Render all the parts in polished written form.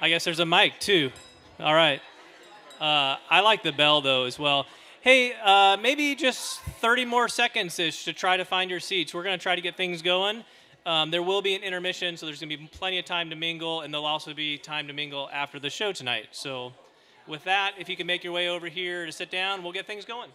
I guess there's a mic too. All right. I like the bell though as well. Hey, maybe just 30 more seconds-ish to try to find your seats. We're going to try to get things going. There will be an intermission, so there's going to be plenty of time to mingle, and there'll also be time to mingle after the show tonight. So with that, if you can make your way over here to sit down, we'll get things going.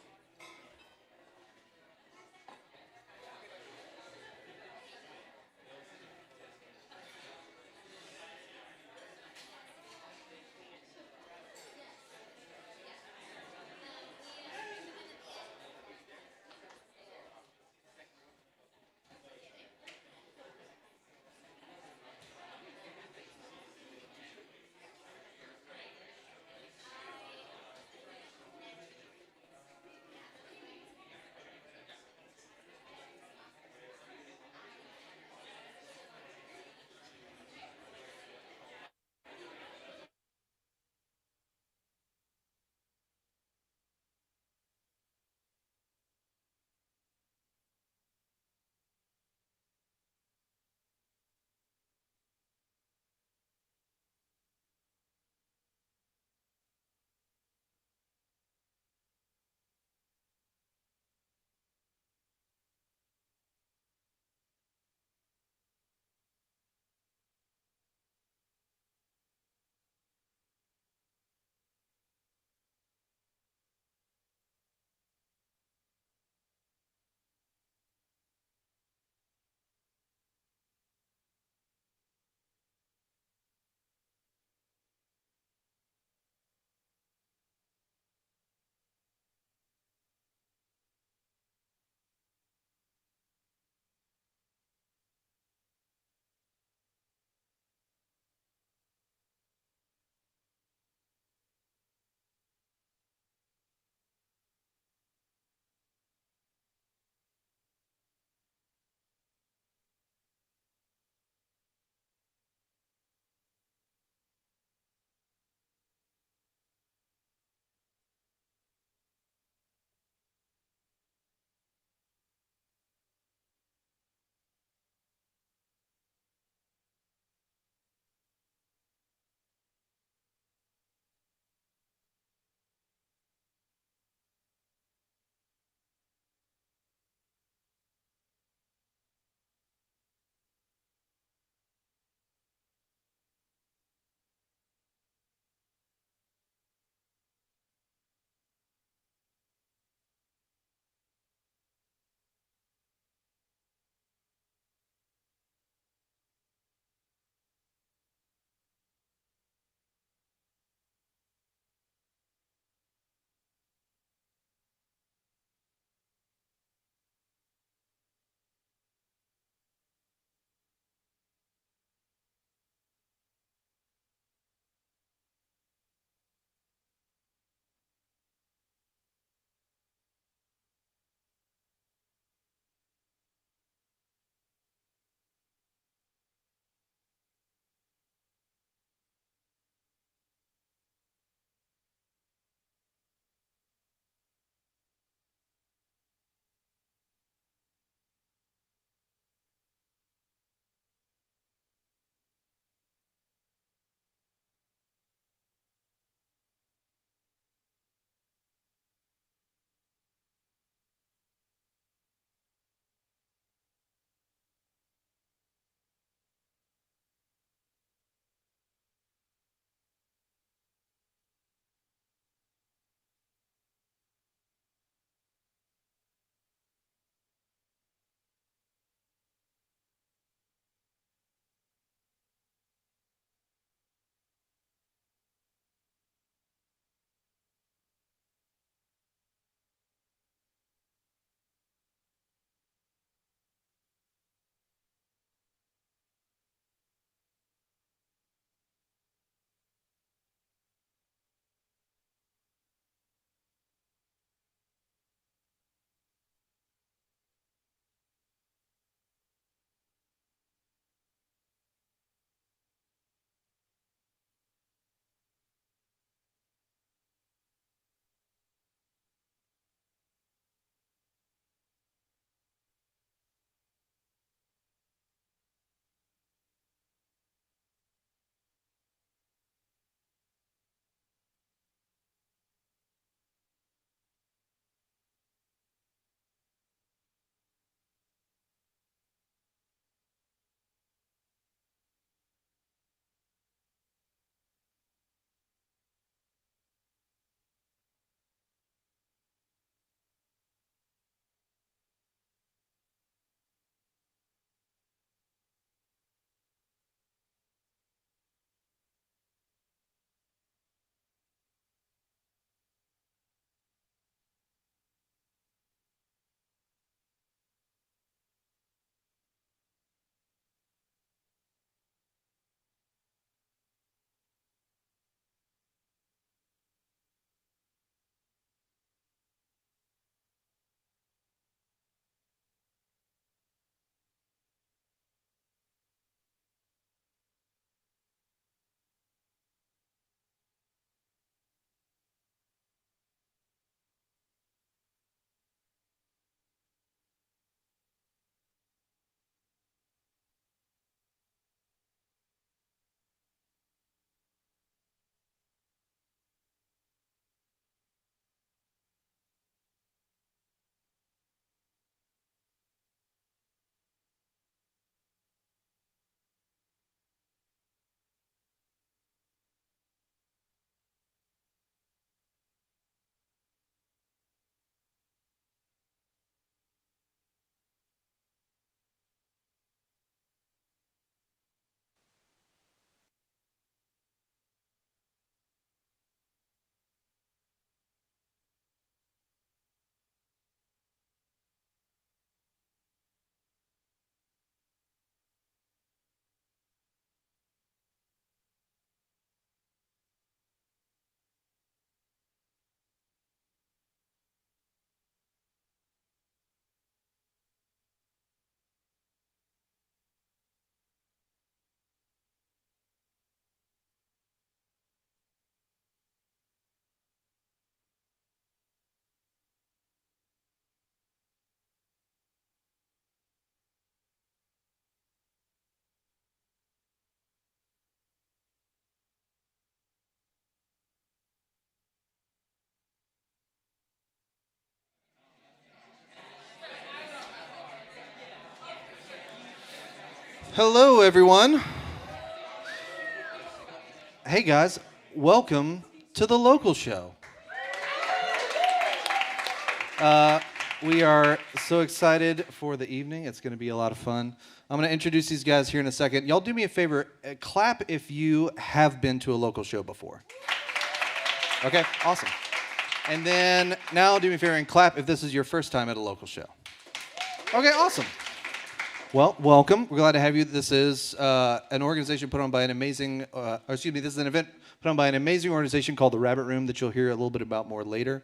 Hello, everyone. Hey, guys. Welcome to the local show. We are so excited for the evening. It's going to be a lot of fun. I'm going to introduce these guys here in a second. Y'all do me a favor. Clap if you have been to a local show before. Okay, awesome. And then now do me a favor and clap if this is your first time at a local show. Okay, awesome. Well, welcome. We're glad to have you. This is an organization put on by an amazing, this is an event put on by an amazing organization called the Rabbit Room that you'll hear a little bit about more later.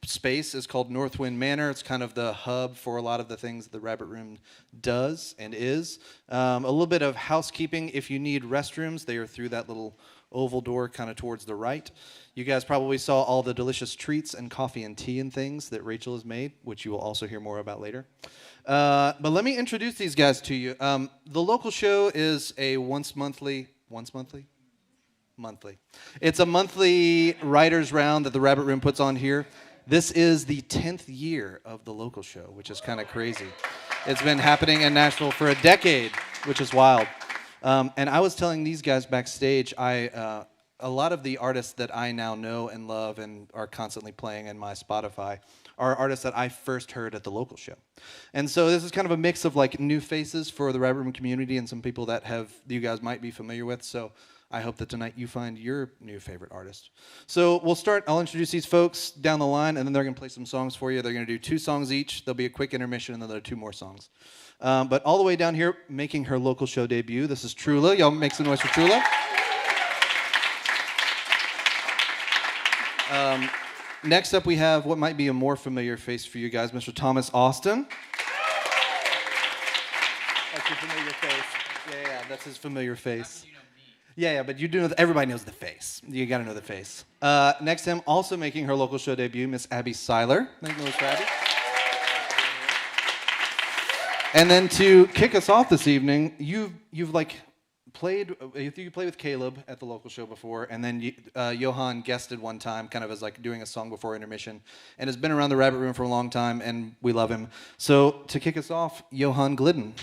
Space is called Northwind Manor. It's kind of the hub for a lot of the things the Rabbit Room does and is. A little bit of housekeeping. If you need restrooms, they are through that little oval door kind of towards the right. You guys probably saw all the delicious treats and coffee and tea and things that Rachel has made, which you will also hear more about later. But let me introduce these guys to you. The local show is a monthly. It's a monthly writers' round that the Rabbit Room puts on here. This is the 10th year of the local show, which is kind of crazy. It's been happening in Nashville for a decade, which is wild. And I was telling these guys backstage, a lot of the artists that I now know and love and are constantly playing in my Spotify are artists that I first heard at the local show. And so this is kind of a mix of like new faces for the Rabbit Room community and some people that you guys might be familiar with. So I hope that tonight you find your new favorite artist. So we'll start. I'll introduce these folks down the line, and then they're going to play some songs for you. They're going to do 2 songs each. There'll be a quick intermission, and then there are 2 more songs. But all the way down here, making her local show debut, this is Trulah. Y'all make some noise for Trulah. Next up, we have what might be a more familiar face for you guys, Mr. Thomas Austin. That's your familiar face. Yeah, that's his familiar face. Yeah, but you do know everybody knows the face. You got to know the face. Next to him, also making her local show debut, Miss Abby Siler. Make noise for Abby. And then to kick us off this evening, you've like played. You played with Caleb at the local show before, and then Johan guested one time, kind of as like doing a song before intermission, and has been around the Rabbit Room for a long time, and we love him. So to kick us off, Johan Glidden.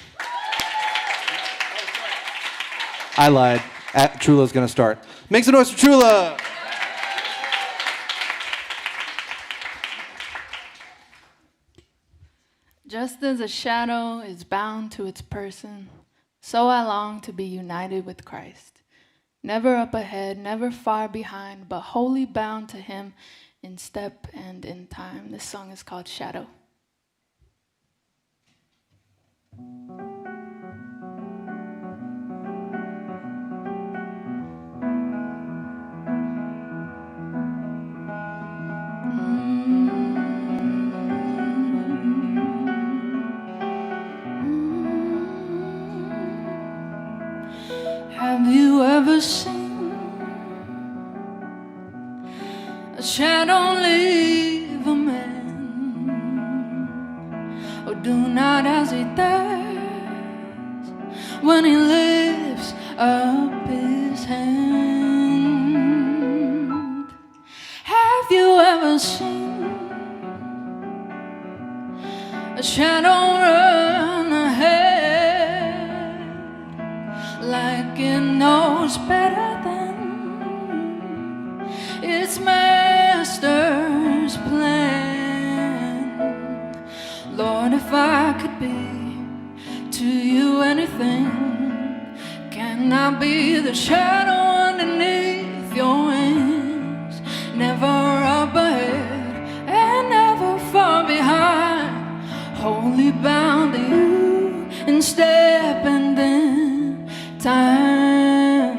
I lied. Trulah's going to start. Make some noise for Trulah! Just as a shadow is bound to its person, so I long to be united with Christ. Never up ahead, never far behind, but wholly bound to him in step and in time. This song is called Shadow. Have you ever seen a shadow leave a man? Or do not as he does when he lifts up his hand? Have you ever seen a shadow run ahead like it knows better than its master's plan? Lord, if I could be to you anything, can I be the shadow underneath your wings? Never up ahead and never far behind, wholly bound to you in step and in time.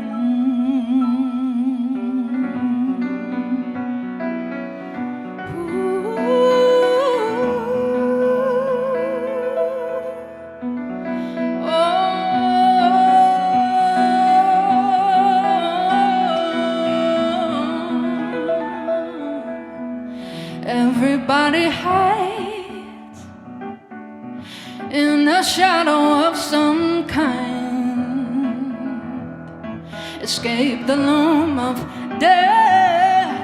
Everybody hides in the shadow of some kind, escape the loom of death,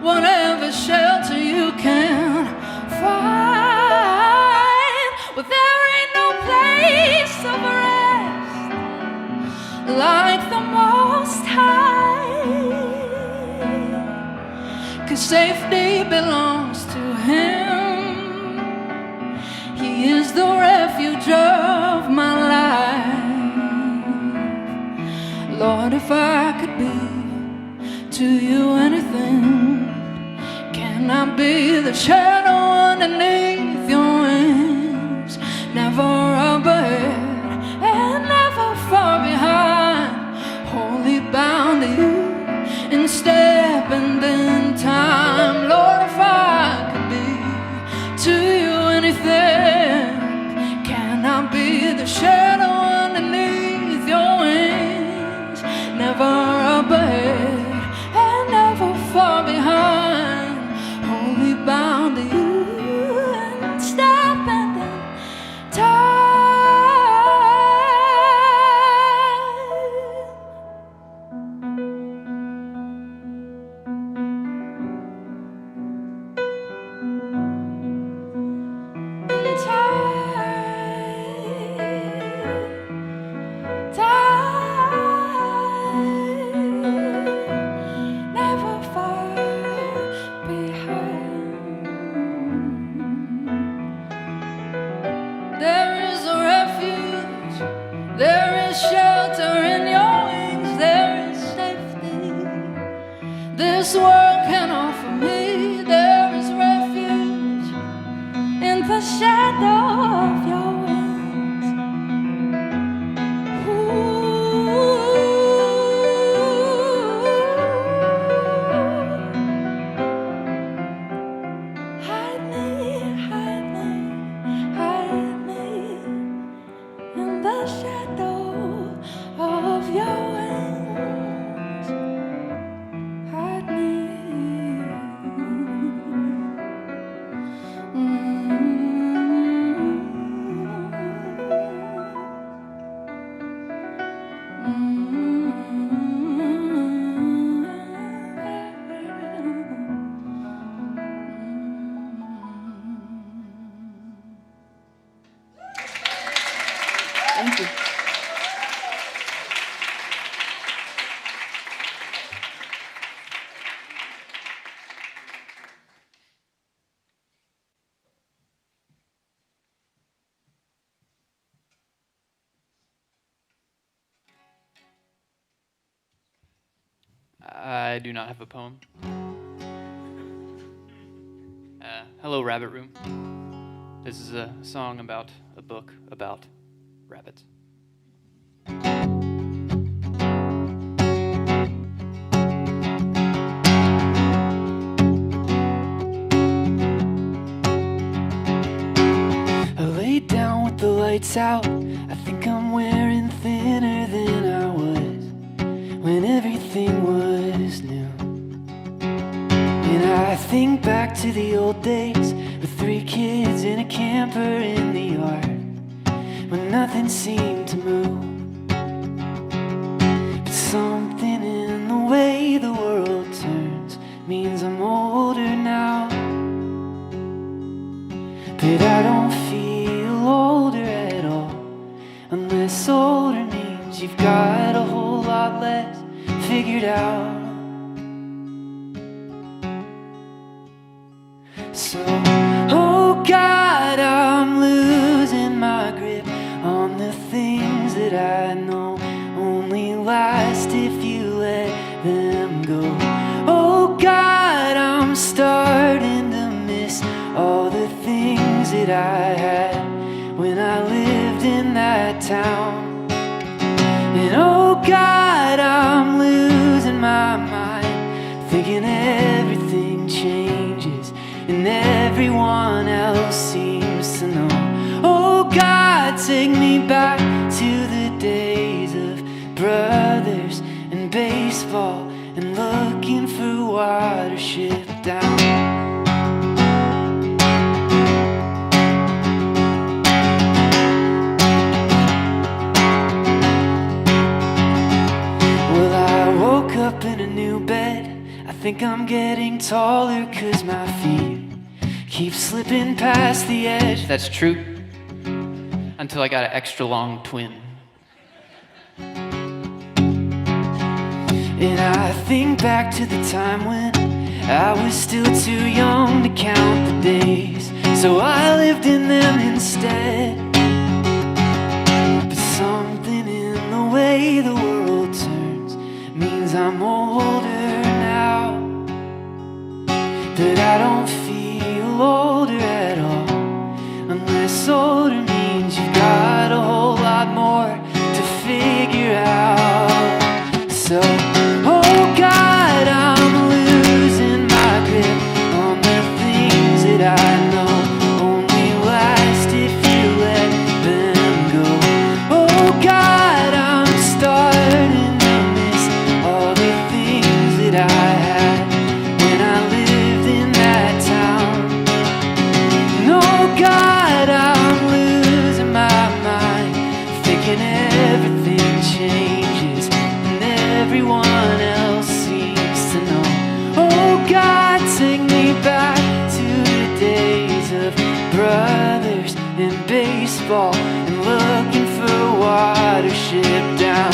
whatever shelter you can find. Well, there ain't no place so safety belongs to Him. He is the refuge of my life. Lord, if I could be to you anything, can I be the shadow underneath your wings? Never up ahead and never far behind, wholly bound to you and stepping in time. Lord, if I could be to you anything, can I be the shadow underneath your wings? Never up ahead and never far behind, wholly bound to you and stepping in time. This world can offer me, there is refuge in the shadow of your wings. Hide me, hide me, hide me in the shadow of your wings. Thank you. I do not have a poem. Hello, Rabbit Room. This is a song about a book about rabbits. I laid down with the lights out. I think I'm wearing thinner than I was when everything was new. And I think back to the old days with 3 kids in a camper in the yard when nothing seemed to move. But something in the way the world turns means I'm older now. But I don't feel older at all, unless older means you've got a whole lot less figured out. So, oh God, I'm losing my grip on the things that I know only last if you let them go. Oh God, I'm starting to miss all the things that I had when I lived in that town. And oh God, I'm losing my mind, thinking everything changes and everyone else seems to know. Oh God, take me back to the days of brothers and baseball and looking for water shipped down. Well, I woke up in a new bed. I think I'm getting taller 'cause my feet keep slipping past the edge. That's true, until I got an extra long twin. And I think back to the time when I was still too young to count the days, so I lived in them instead. But something in the way the world turns means I'm older now, that I don't feel older at all, unless older means you've got a whole lot more to figure out. So, oh God, I'm losing my grip on the things that I know only last if you let them go. Oh God, I'm starting to miss all the things that I had when I lived in that town. And oh God, I'm losing my mind, thinking everything changes and everyone else seems to know. Oh God, take me back to the days of brothers and baseball and looking for water shipped down.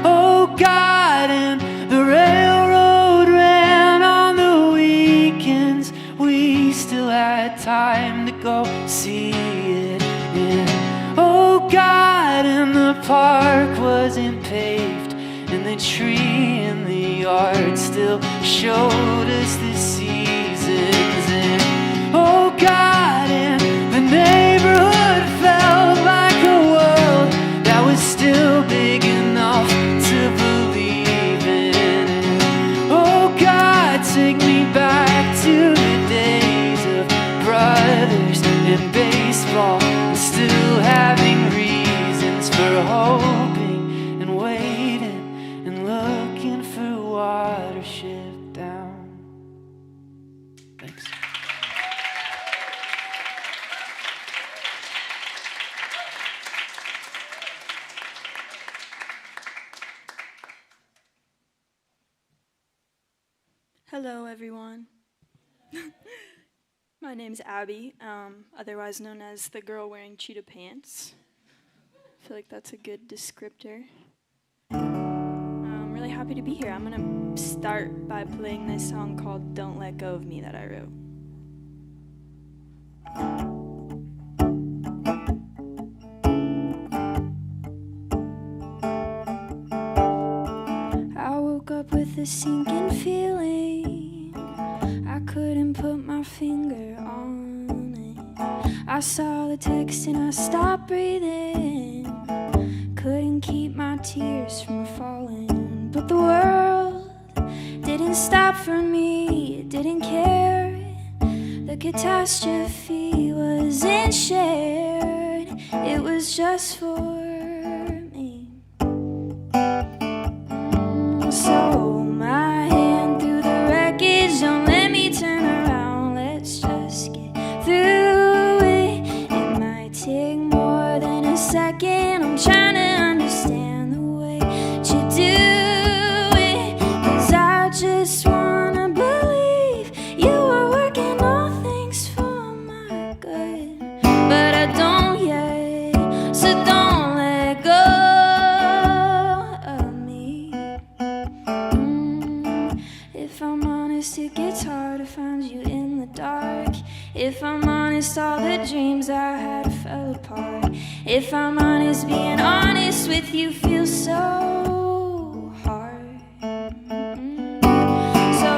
Oh God, and the railroad ran on the weekends. We still had time to go see it. And oh God, and the park wasn't paved, and the tree in the yard still showed us the seasons. And oh God, and the neighborhood felt like a world that was still big enough to believe in. And oh God, take me back to the days of brothers and baseball, and still having reasons for hoping and waiting and looking for water shipped down. Thanks. Hello, everyone. My name's Abby, otherwise known as the girl wearing cheetah pants. I feel like that's a good descriptor. I'm really happy to be here. I'm going to start by playing this song called Don't Let Go of Me that I wrote. I woke up with a sinking feeling. I couldn't put my finger on it. I saw the text and I stopped breathing. Couldn't keep my tears from falling. But the world didn't stop for me. It didn't care. The catastrophe wasn't shared. It was just for me. So my hand through the wreckage, don't let me turn around. Let's just get through it. It might take more than a second. I'm trying to understand the way that you do it, 'cause I just wanna believe you are working all things for my good. But I don't yet, so don't let go of me. If I'm honest, it gets hard to find you in the dark. If I'm honest, all the dreams I had fell apart. If I'm honest, being honest with you feels so hard. So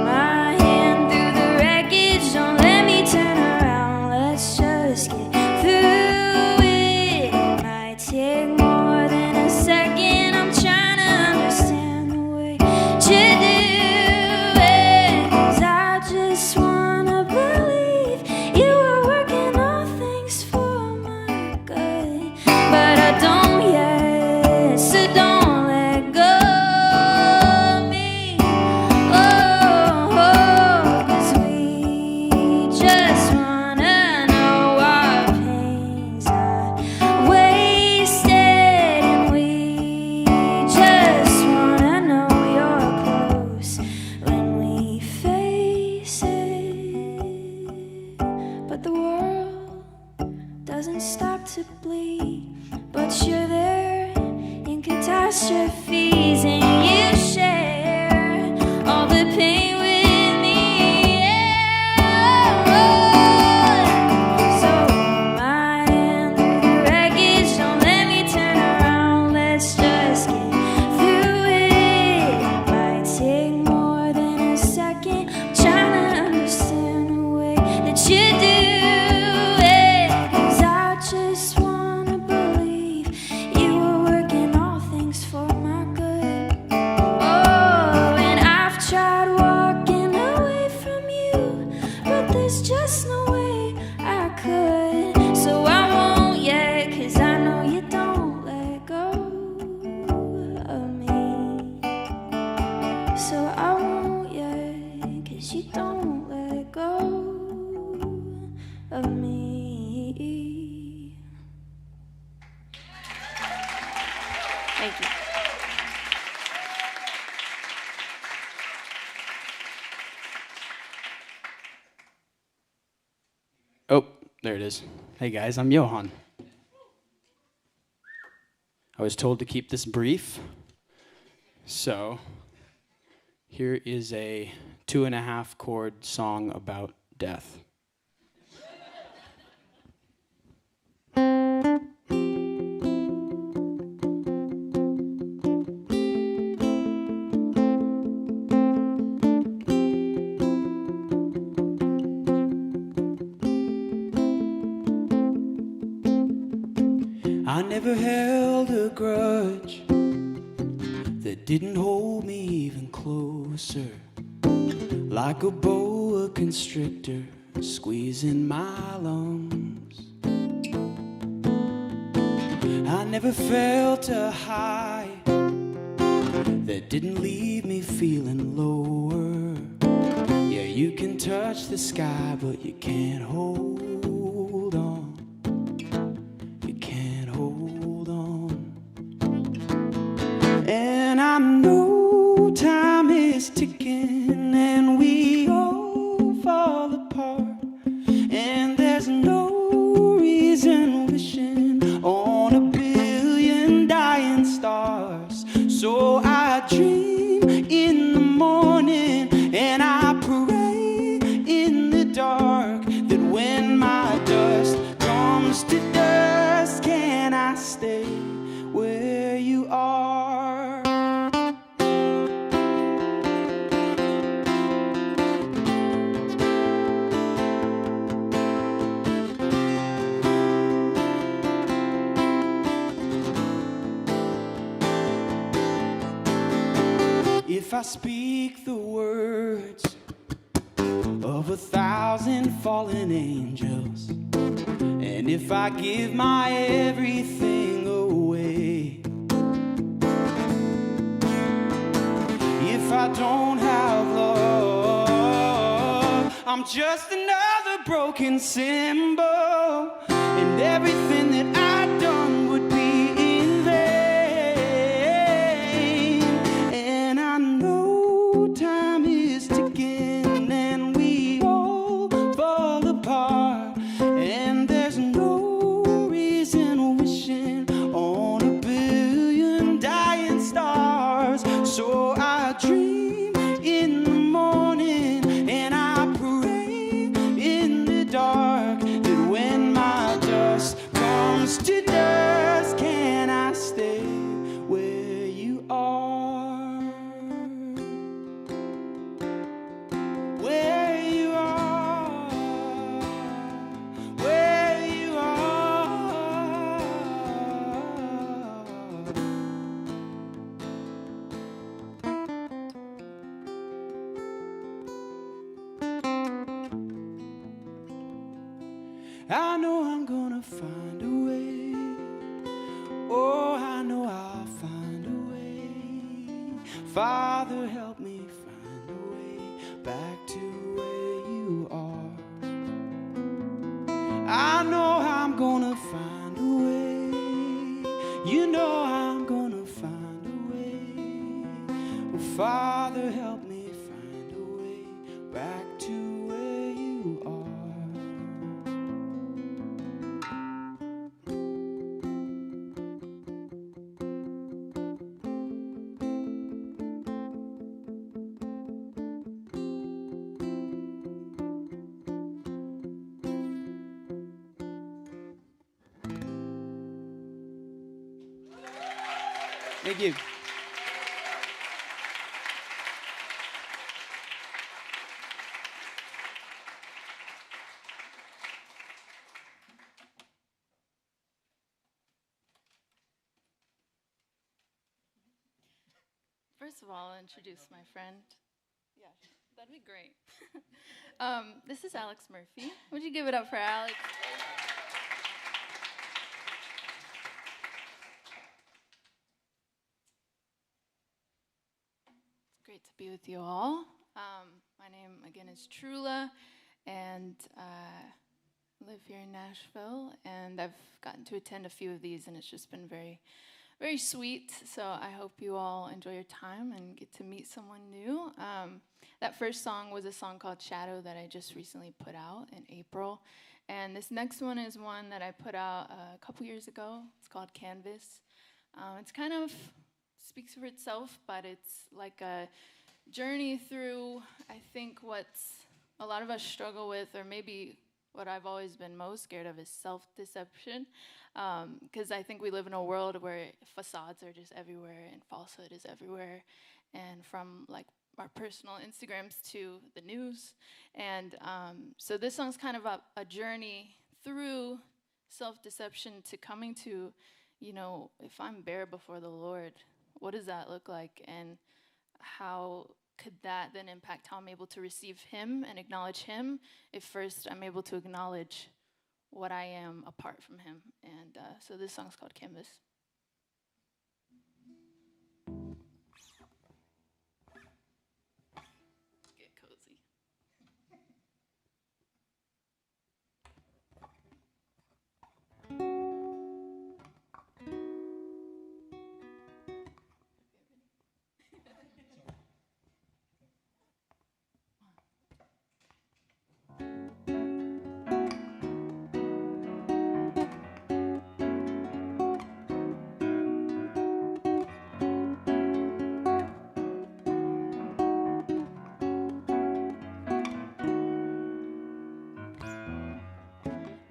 my hand through the wreckage, don't let me turn around. Let's just get through it. It might take more than a second. I'm trying to understand the way you do it, 'cause I just wanna believe you are working all things for my good. But I don't yet, so don't let go of me. Oh, 'cause we just wanna know our pains not wasted, and we just wanna know you're close when we face it. But the world doesn't stop to bleed, but you're there in catastrophes, and you share all the pain with me. Thank you. Oh, there it is. Hey guys, I'm Johan. I was told to keep this brief, so here is a 2.5 chord song about death. I never held a grudge that didn't hold me even closer, like a boa constrictor squeezing my lungs. I never felt a high that didn't leave me feeling lower. Yeah, you can touch the sky, but you can't hold on. And I know time is ticking and we all fall apart, and there's no reason wishing on a billion dying stars. So I dream in the morning and I pray in the dark that when my dust comes to dust, can I stay where you are? If I speak the words of 1,000 fallen angels, and if I give my everything away, if I don't have love, I'm just another broken symbol, and everything that I've done would be in vain. And I know time is ticking and we all fall apart, and there's no reason wishing on a billion dying stars. So I dream in the morning and I pray in the dark that when my dust comes to dust, can I stay where you are? Where you are, where you are. I know I'm gonna find a way. Oh, I know I'll find a way. Father, help me find a way back to where you are. I know I'm gonna find a way. You know I'm gonna find a way. Oh, Father, help me find a way back to where you are. Thank you. First of all, I'll introduce my friend. Yeah, that'd be great. This is Alex Murphy. Would you give it up for Alex? It's great to be with you all. My name, again, is Trulah, and I live here in Nashville, and I've gotten to attend a few of these, and it's just been very very sweet. So I hope you all enjoy your time and get to meet someone new. That first song was a song called Shadow that I just recently put out in April. And this next one is one that I put out a couple years ago. It's called Canvas. It's kind of speaks for itself, but it's like a journey through, I think, what's a lot of us struggle with, or maybe what I've always been most scared of, is self-deception. Because I think we live in a world where facades are just everywhere and falsehood is everywhere. And from like our personal Instagrams to the news. And so this song's kind of a journey through self-deception to coming to, you know, if I'm bare before the Lord, what does that look like? And how could that then impact how I'm able to receive Him and acknowledge Him if first I'm able to acknowledge what I am apart from Him? And so this song's called Canvas. Get cozy.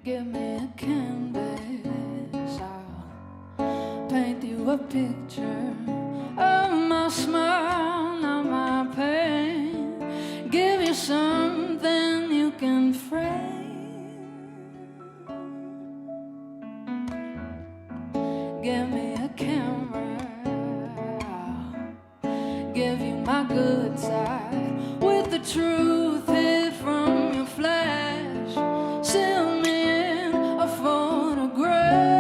Give me a canvas, I'll paint you a picture of my smile, not my pain. Give you something you can frame. Give me a camera, I'll give you my good side with the truth hid from your flash. Seal me in a photograph.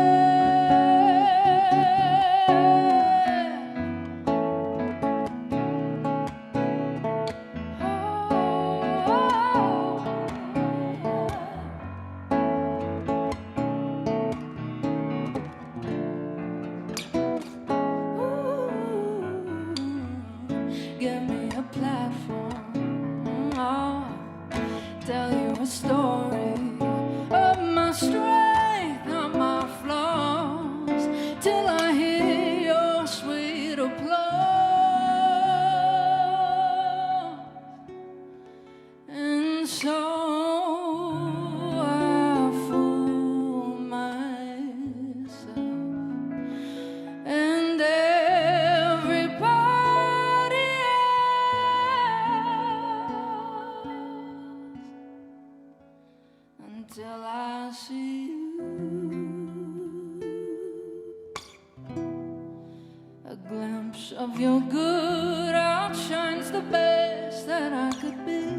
Give me a platform, I'll tell you a story of my strength, not my flaws, till I hear your sweet applause. And so I fool myself and everybody else until I see you. A glimpse of your good outshines the best that I could be.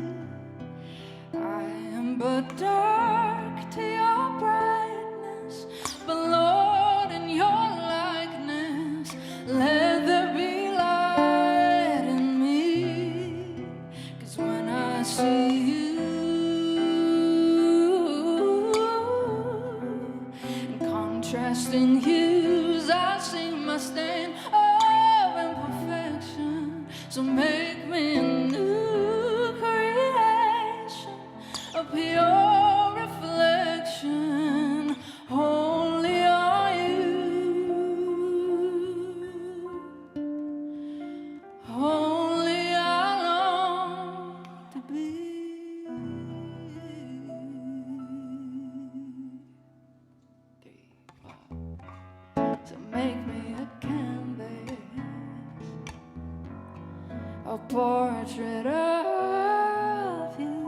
I am but dark to your brightness, but Lord, in your likeness, let there be light in me. 'Cause when I see you in contrasting hues, I see my stain of imperfection. So make me a new creation, a pure reflection. Holy are you, holy I long to be. 3, 4. So make me a canvas, a portrait of you.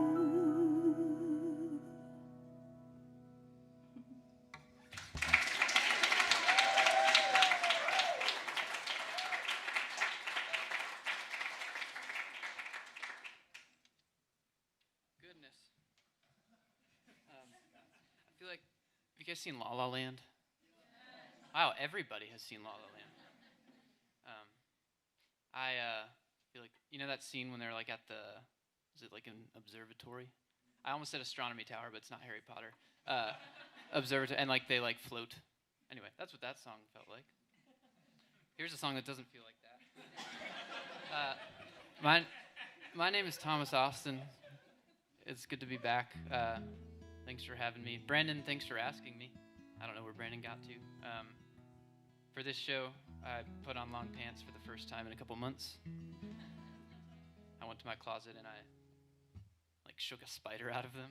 Goodness. I feel like, have you guys seen La La Land? Wow, everybody has seen La La Land. I feel like, you know that scene when they're like at the, is it like an observatory? I almost said astronomy tower, but it's not Harry Potter. Observatory, and like they like float. Anyway, that's what that song felt like. Here's a song that doesn't feel like that. My name is Thomas Austin. It's good to be back. Thanks for having me. Brandon, thanks for asking me. I don't know where Brandon got to. For this show, I put on long pants for the first time in a couple months. I went to my closet and I shook a spider out of them.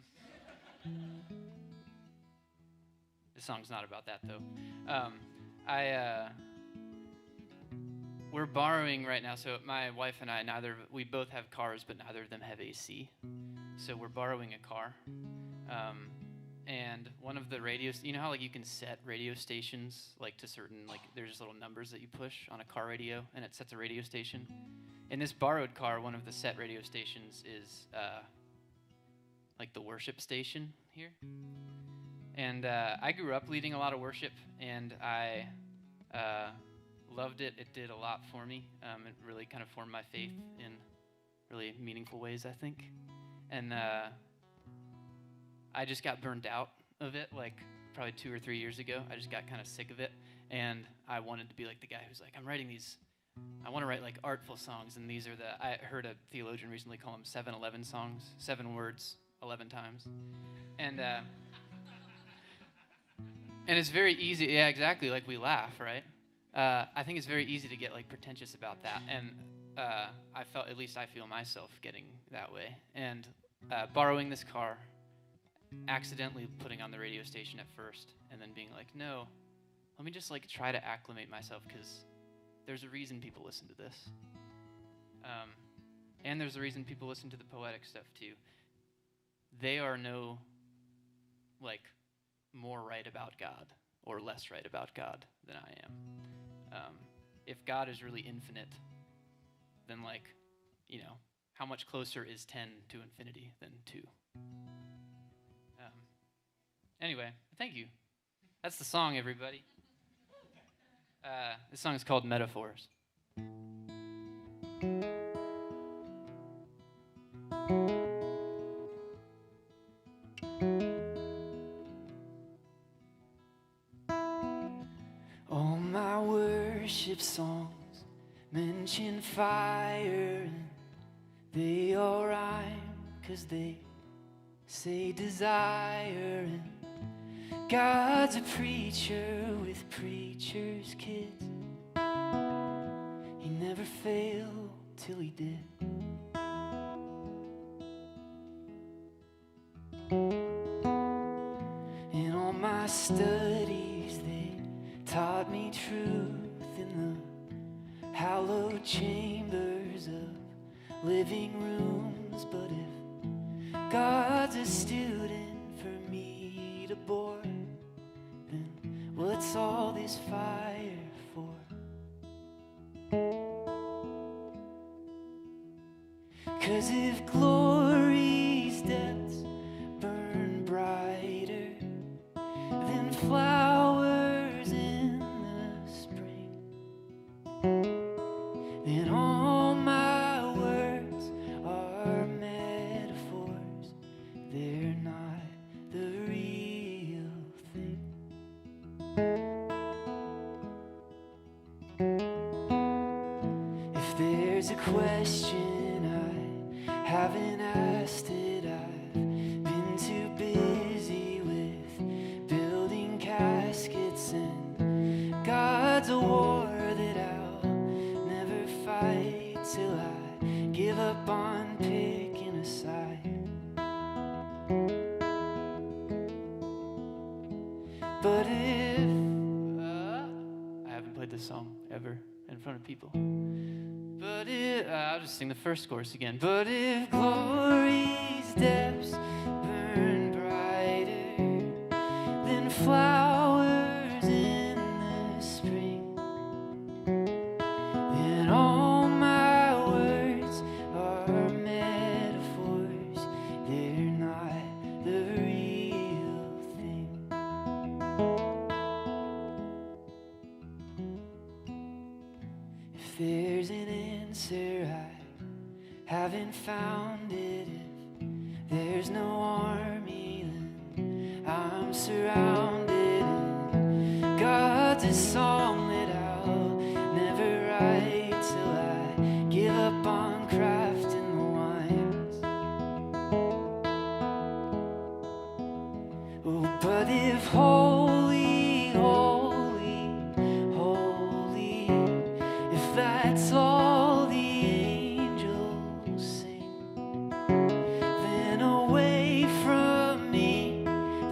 This song's not about that though. We're borrowing right now, so my wife and I, we both have cars, but neither of them have AC. So we're borrowing a car. And one of the radios, you know how you can set radio stations to certain, there's just little numbers that you push on a car radio, and it sets a radio station. In this borrowed car, one of the set radio stations is the worship station here. And I grew up leading a lot of worship, and I loved it. It did a lot for me. It really kind of formed my faith in really meaningful ways, I think. And I just got burned out of it, probably 2 or 3 years ago. I just got kind of sick of it, and I wanted to be like the guy who's I'm writing these. I want to write artful songs, and these are I heard a theologian recently call them 7-11 songs, 7 words, 11 times, and it's very easy. Yeah, exactly. We laugh, right? I think it's very easy to get pretentious about that, and at least I feel myself getting that way. And borrowing this car, accidentally putting on the radio station at first, and then being no, let me just try to acclimate myself, because there's a reason people listen to this, and there's a reason people listen to the poetic stuff too. They are no more right about God or less right about God than I am. If God is really infinite, then how much closer is 10 to infinity than 2? Anyway, thank you. That's the song, everybody. This song is called Metaphors. All my worship songs mention fire, and they all rhyme 'cause they say desire, and God's a preacher with preacher's kids. He never failed till he did. In all my studies, they taught me truth in the hallowed chambers of living rooms. But if God's a student for me to bore, then what's all this fire for? 'Cause if glory's depths burn brighter than flowers in the spring, then all my words are metaphors. They're not the real thing. If there's a question haven't asked it, I've been too busy with building caskets, and God's a war that I'll never fight till I give up on picking a side. But if I haven't played this song ever in front of people. But I'll just sing the first chorus again. But if glory's depths burn brighter than flowers in the spring, then all my words are metaphors. They're not the real thing. If there's an answer, I haven't found it. If there's no army, then I'm surrounded. And God's a song that I'll never That's all the angels sing. Then away from me,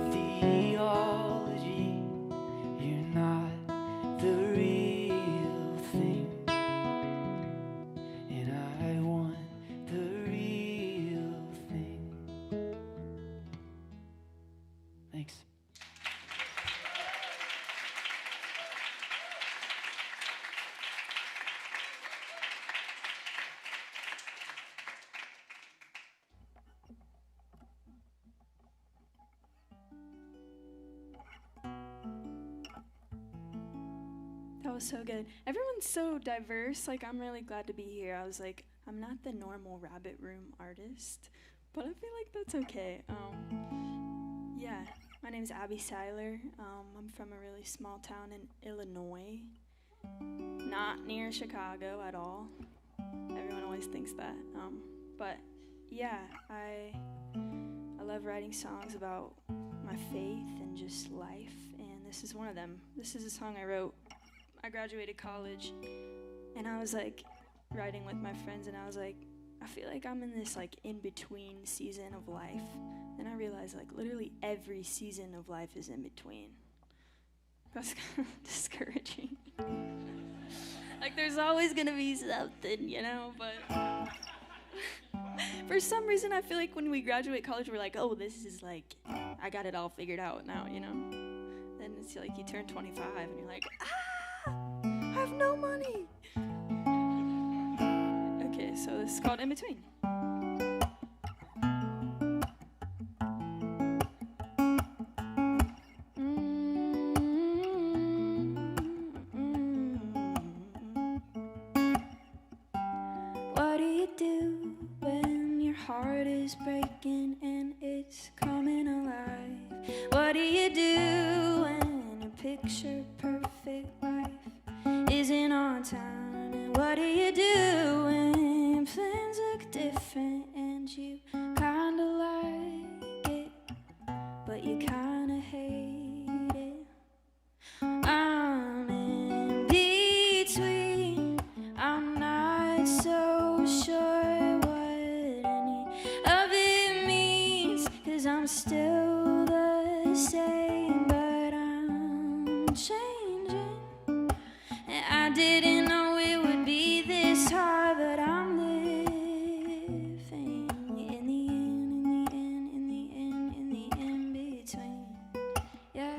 theology, you're not the real thing, and I want the real thing. Thanks. That was so good. Everyone's so diverse. Like, I'm really glad to be here. I was like, I'm not the normal rabbit room artist, but I feel like that's okay. Yeah, my name is Abby Siler. I'm from a really small town in Illinois, not near Chicago at all. Everyone always thinks that. But yeah, I love writing songs about my faith and just life, and this is one of them. This is a song I wrote. I graduated college, and I was like riding with my friends, and I was like, I feel like I'm in this like in-between season of life. Then I realized like literally every season of life is in between. That's kind of discouraging. Like there's always gonna be something, you know, but for some reason I feel like when we graduate college we're like, oh, this is like, I got it all figured out now, you know? Then it's like you turn 25 and you're like, I have no money. Okay, so this is called In Between. What do you do when your heart is breaking and it's coming alive? What do you do when a picture perfect life isn't on time? And what do you do when plans look different and you kinda like it, but you kinda hate it? I'm in between. I'm not so sure what any of it means, 'cause I'm still the same, but I'm changing. And I didn't know it would be this hard, but I'm living in the end, in the end, in the end, in the in-between. Yeah.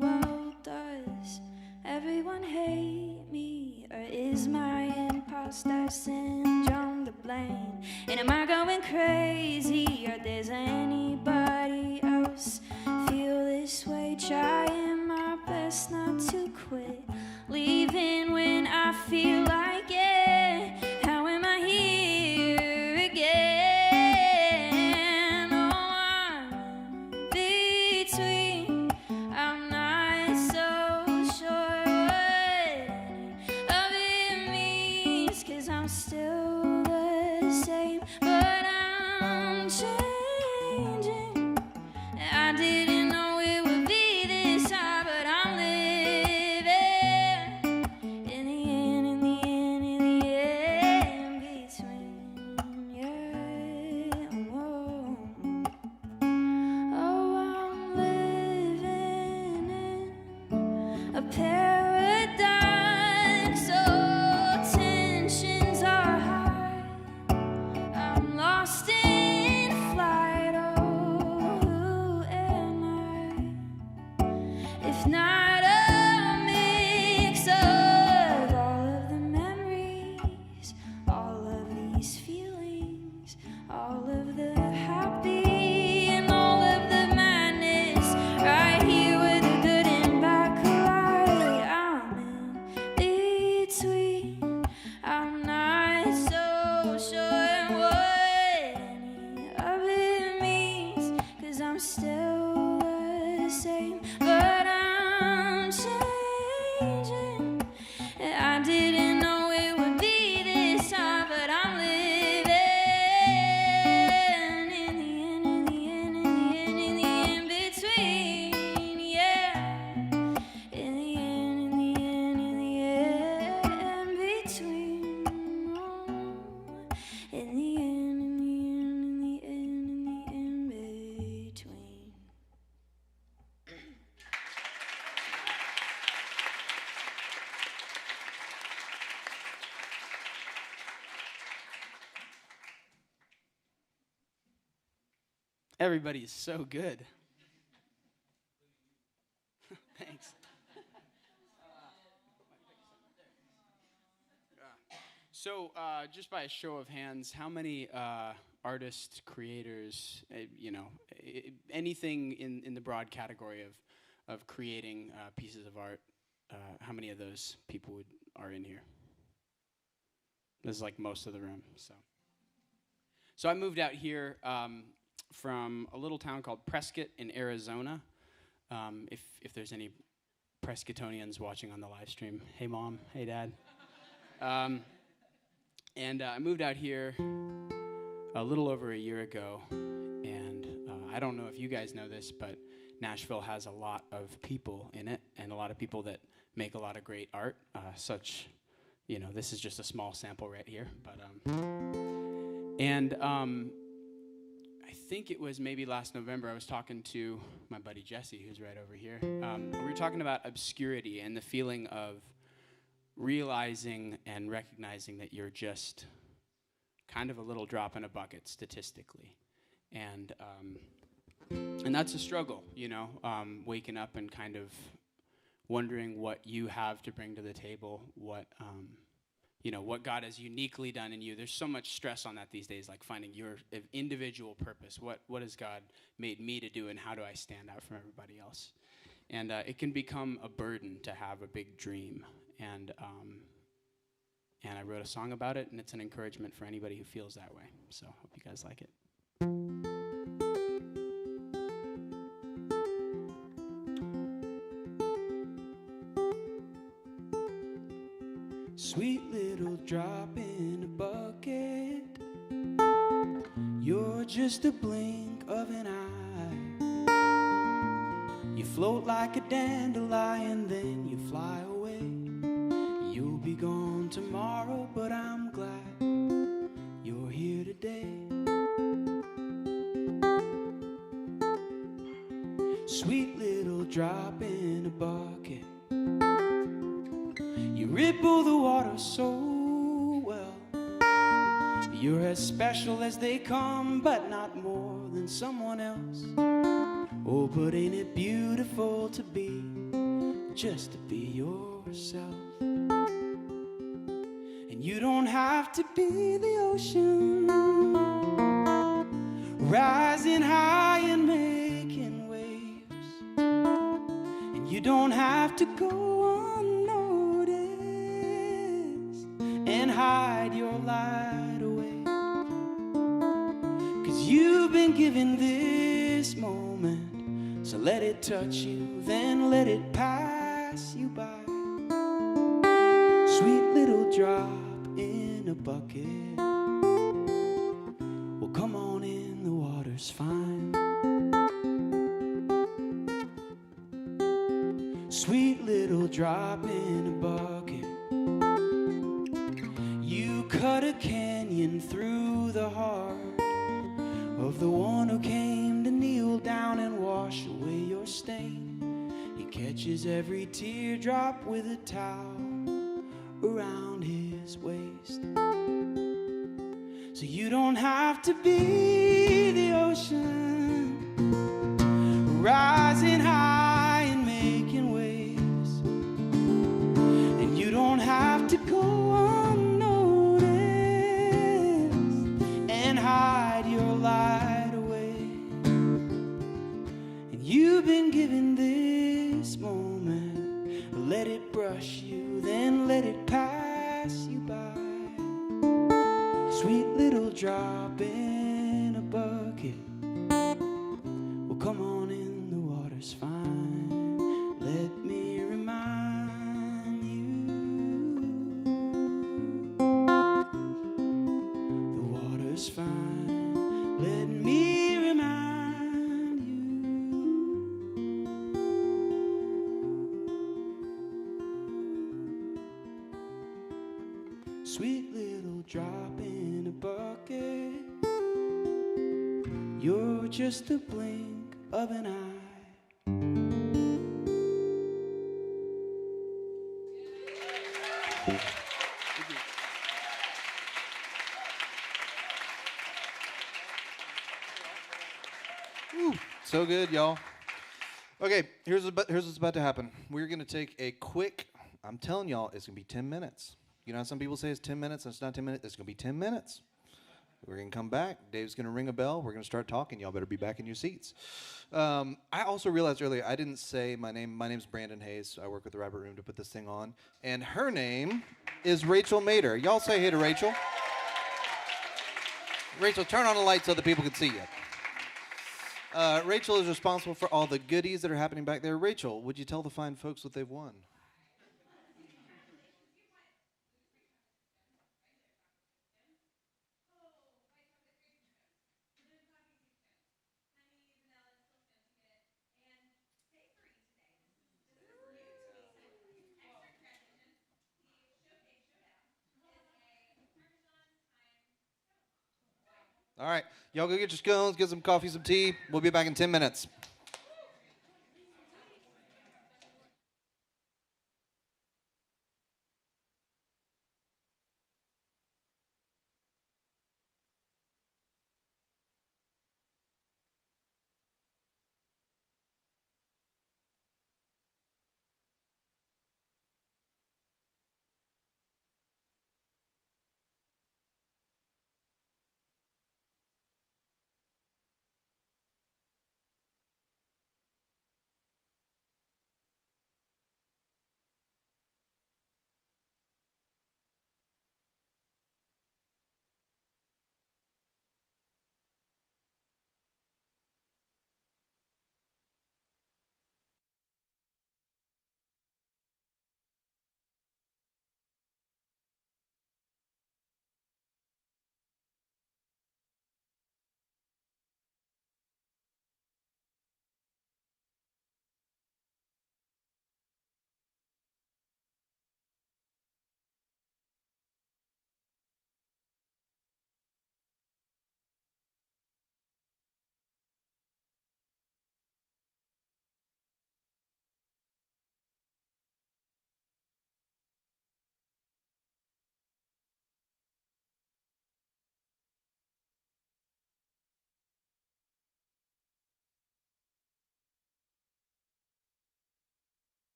Well, does everyone hate me, or is my imposter syndrome to blame? And am I going crazy, or does anybody else feel this way? Trying my best not to quit, leaving when I feel like it. How am I here again? Oh, I'm in between. I'm not so sure what any of it means, 'cause I'm still the same, but I'm changing. I didn't know it would be this hard, but I'm living in the end, in the end, in the end, between. Yeah. Whoa. Oh, I'm living in a paradigm, so tensions are high. I'm lost in flight. Oh, who am I? If not a mix of all of the memories, all of these feelings, all of the happy and all of the madness, right here where the good and bad collide. I'm in between. I'm not so sure what any of it means, 'cause I'm still the same, but I'm Everybody is so good. Thanks. So, just by a show of hands, how many artists, creators, anything in the broad category of creating pieces of art, how many of those people are in here? This is like most of the room. So I moved out here from a little town called Prescott in Arizona. If there's any Prescottonians watching on the live stream, hey mom, hey dad. And I moved out here a little over a year ago, and I don't know if you guys know this, but Nashville has a lot of people in it, and a lot of people that make a lot of great art, this is just a small sample right here, but I think it was maybe last November, I was talking to my buddy Jesse, who's right over here. We were talking about obscurity and the feeling of realizing and recognizing that you're just kind of a little drop in a bucket statistically. And that's a struggle, waking up and kind of wondering what you have to bring to the table, what God has uniquely done in you. There's so much stress on that these days, like finding your individual purpose. What has God made me to do, and how do I stand out from everybody else? And it can become a burden to have a big dream. And I wrote a song about it, and it's an encouragement for anybody who feels that way. So hope you guys like it. Sweet little drop in a bucket, you're just a blink of an eye. You float like a dandelion, then you fly away. You'll be gone tomorrow, but I'm glad you're here today. Sweet little drop in a bucket, you ripple the water so well. You're as special as they come, but not more than someone else. Oh, but ain't it beautiful to be, just to be yourself. And you don't have to be the ocean, rising high and making waves. And you don't have to go unnoticed and hide your light away. 'Cause you've been given this moment, so let it touch you, then let it pass you by. Sweet little drop in a bucket, well, come on in, the water's fine. Sweet little drop in a bucket, you cut a canyon through the heart of the one who came to kneel down and wash away your stain. He catches every teardrop with a towel around his waist. So you don't have to be the ocean, rising high and making waves. And you don't have to go unnoticed and hide your light away. And you've been given this moment, let it brush you, then let it pass you by. Sweet little drop in a bucket, well, come on in, the water's fine. Let me remind you, the water's fine. Let me remind you. Sweet little drop in a bucket, you're just a blink of an eye. so good, y'all. Okay, here's what's about to happen. We're going to take a quick, I'm telling y'all, it's going to be 10 minutes. You know how some people say it's 10 minutes and it's not 10 minutes? It's going to be 10 minutes. We're going to come back. Dave's going to ring a bell. We're going to start talking. Y'all better be back in your seats. I also realized earlier I didn't say my name. My name's Brandon Hayes. I work with the Rabbit Room to put this thing on. And her name is Rachel Mater. Y'all say hey to Rachel. Rachel, turn on the light so the people can see you. Rachel is responsible for all the goodies that are happening back there. Rachel, would you tell the fine folks what they've won? All right, y'all go get your scones, get some coffee, some tea. We'll be back in 10 minutes.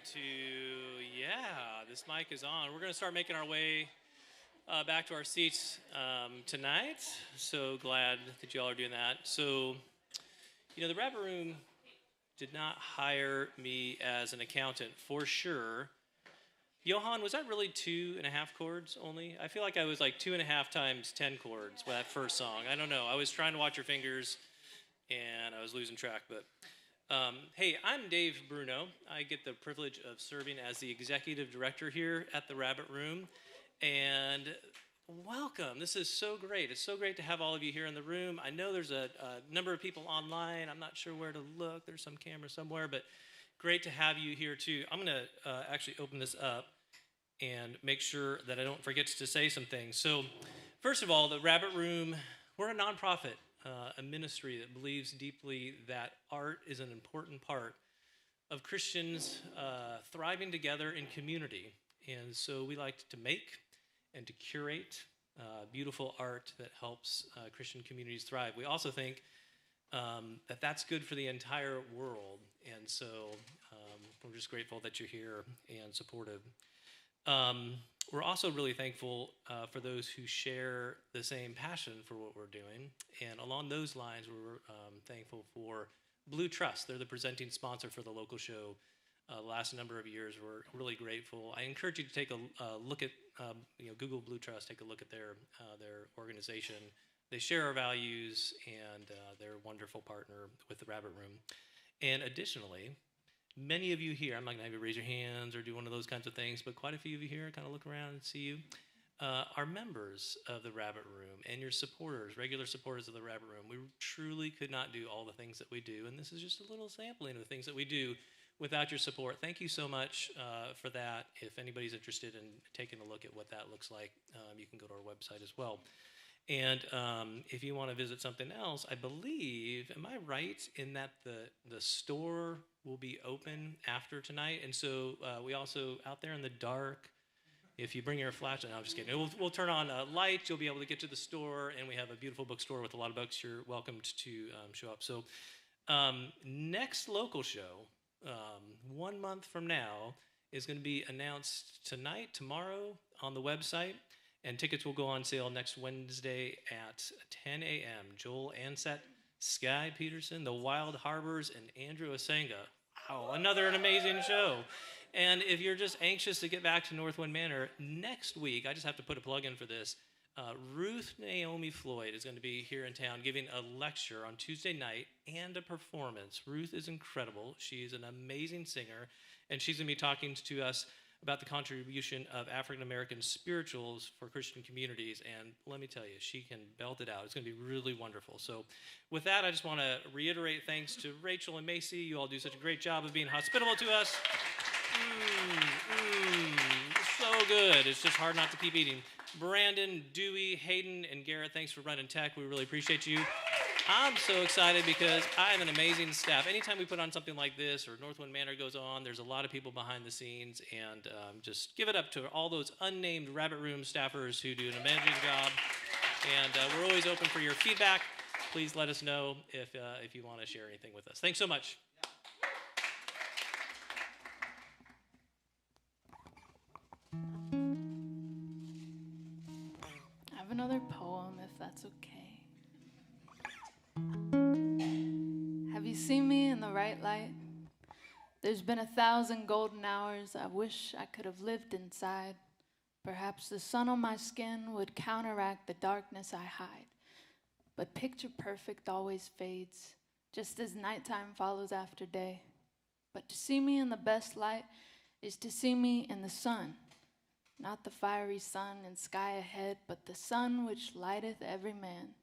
Yeah, this mic is on. We're going to start making our way back to our seats tonight. So glad that y'all are doing that. So, the Rabbit Room did not hire me as an accountant for sure. Johan, was that really 2.5 chords only? I feel like I was like 2.5 times 10 chords with that first song. I don't know. I was trying to watch your fingers and I was losing track. But hey, I'm Dave Bruno. I get the privilege of serving as the executive director here at the Rabbit Room. And welcome. This is so great. It's so great to have all of you here in the room. I know there's a number of people online. I'm not sure where to look. There's some camera somewhere, but great to have you here too. I'm going to actually open this up and make sure that I don't forget to say some things. So first of all, the Rabbit Room, we're a nonprofit, a ministry that believes deeply that art is an important part of Christians thriving together in community. And so we like to make and to curate beautiful art that helps Christian communities thrive. We also think that that's good for the entire world. And so we're just grateful that you're here and supportive. We're also really thankful for those who share the same passion for what we're doing. And along those lines, we're thankful for Blue Trust. They're the presenting sponsor for the local show the last number of years. We're really grateful. I encourage you to take a look at, Google Blue Trust, take a look at their organization. They share our values, and they're a wonderful partner with the Rabbit Room. And additionally, many of you here, I'm not going to have you raise your hands or do one of those kinds of things, but quite a few of you here, kind of look around and see you, are members of the Rabbit Room and your supporters, regular supporters of the Rabbit Room. We truly could not do all the things that we do, and this is just a little sampling of the things that we do without your support. Thank you so much for that. If anybody's interested in taking a look at what that looks like, you can go to our website as well. And if you want to visit something else, I believe, am I right in that the store will be open after tonight? And so we also, out there in the dark, if you bring your flashlight, no, I'm just kidding. We'll turn on lights. You'll be able to get to the store, and we have a beautiful bookstore with a lot of books. You're welcome to show up. So next local show, 1 month from now, is going to be announced tonight, tomorrow, on the website. And tickets will go on sale next Wednesday at 10 a.m. Joel Ansett, Sky Peterson, The Wild Harbors, and Andrew Asenga. Wow, an amazing show. And if you're just anxious to get back to Northwind Manor, next week, I just have to put a plug in for this, Ruth Naomi Floyd is going to be here in town giving a lecture on Tuesday night and a performance. Ruth is incredible. She's an amazing singer, and she's going to be talking to us about the contribution of African-American spirituals for Christian communities. And let me tell you, she can belt it out. It's going to be really wonderful. So with that, I just want to reiterate thanks to Rachel and Macy. You all do such a great job of being hospitable to us. So good. It's just hard not to keep eating. Brandon, Dewey, Hayden, and Garrett, thanks for running tech. We really appreciate you. I'm so excited because I have an amazing staff. Anytime we put on something like this or Northwind Manor goes on, there's a lot of people behind the scenes, and just give it up to all those unnamed Rabbit Room staffers who do an amazing job. And we're always open for your feedback. Please let us know if you want to share anything with us. Thanks so much. I have another poem, if that's okay. Have you seen me in the right light? There's been 1,000 golden hours I wish I could have lived inside. Perhaps the sun on my skin would counteract the darkness I hide. But picture perfect always fades, just as nighttime follows after day. But to see me in the best light is to see me in the sun. Not the fiery sun and sky ahead, but the sun which lighteth every man.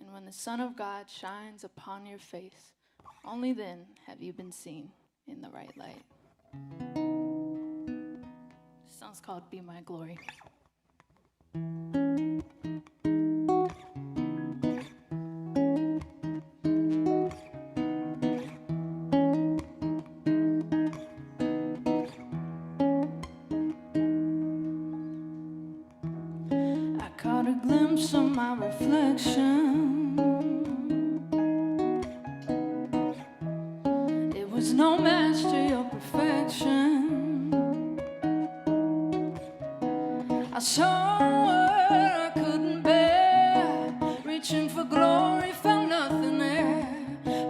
And when the Son of God shines upon your face, only then have you been seen in the right light. This song's called Be My Glory. I caught a glimpse of my reflection. It was no match to your perfection. saw what I couldn't bear, reaching for glory, found nothing there.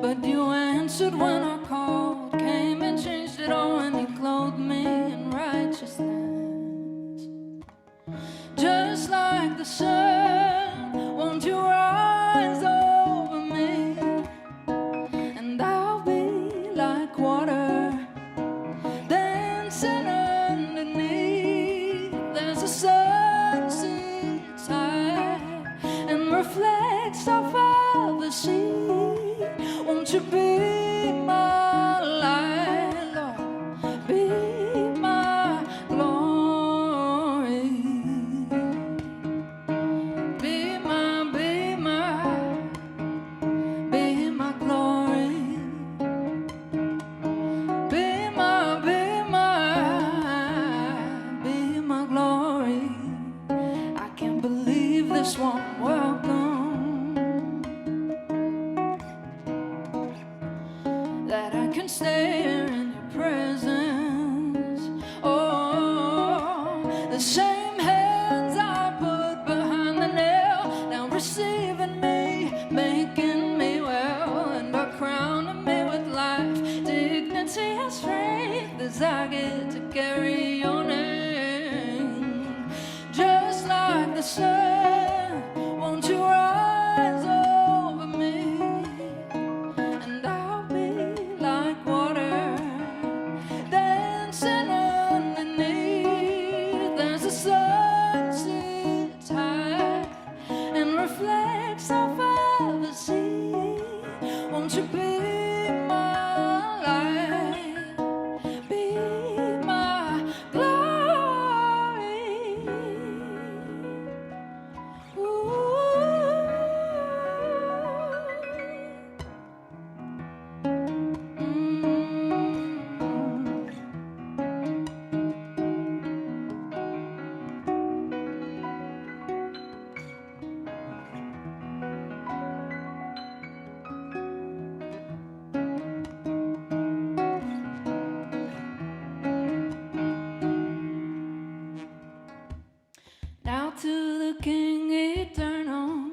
But you answered when I called, came and changed it all, and you clothed me in righteousness. Just like the sun, won't you rise over me? And I'll be like water, dancing underneath. There's a sun sits high and reflects off of the sea. Won't you be my light, Lord? Be my glory. Be my glory. Be my glory. I can't believe this won't welcome. That I can stare in your presence. Oh, the same hands I put behind the nail, now receiving me, making me well, and are crowning me with life, dignity and strength as I get to carry your name. Just like the sun, won't you rise over me? And I'll be like water, dancing underneath. There's a sun sits high and reflects off of the sea. Won't you be my light? Be my glory. Ooh. Now to the King eternal,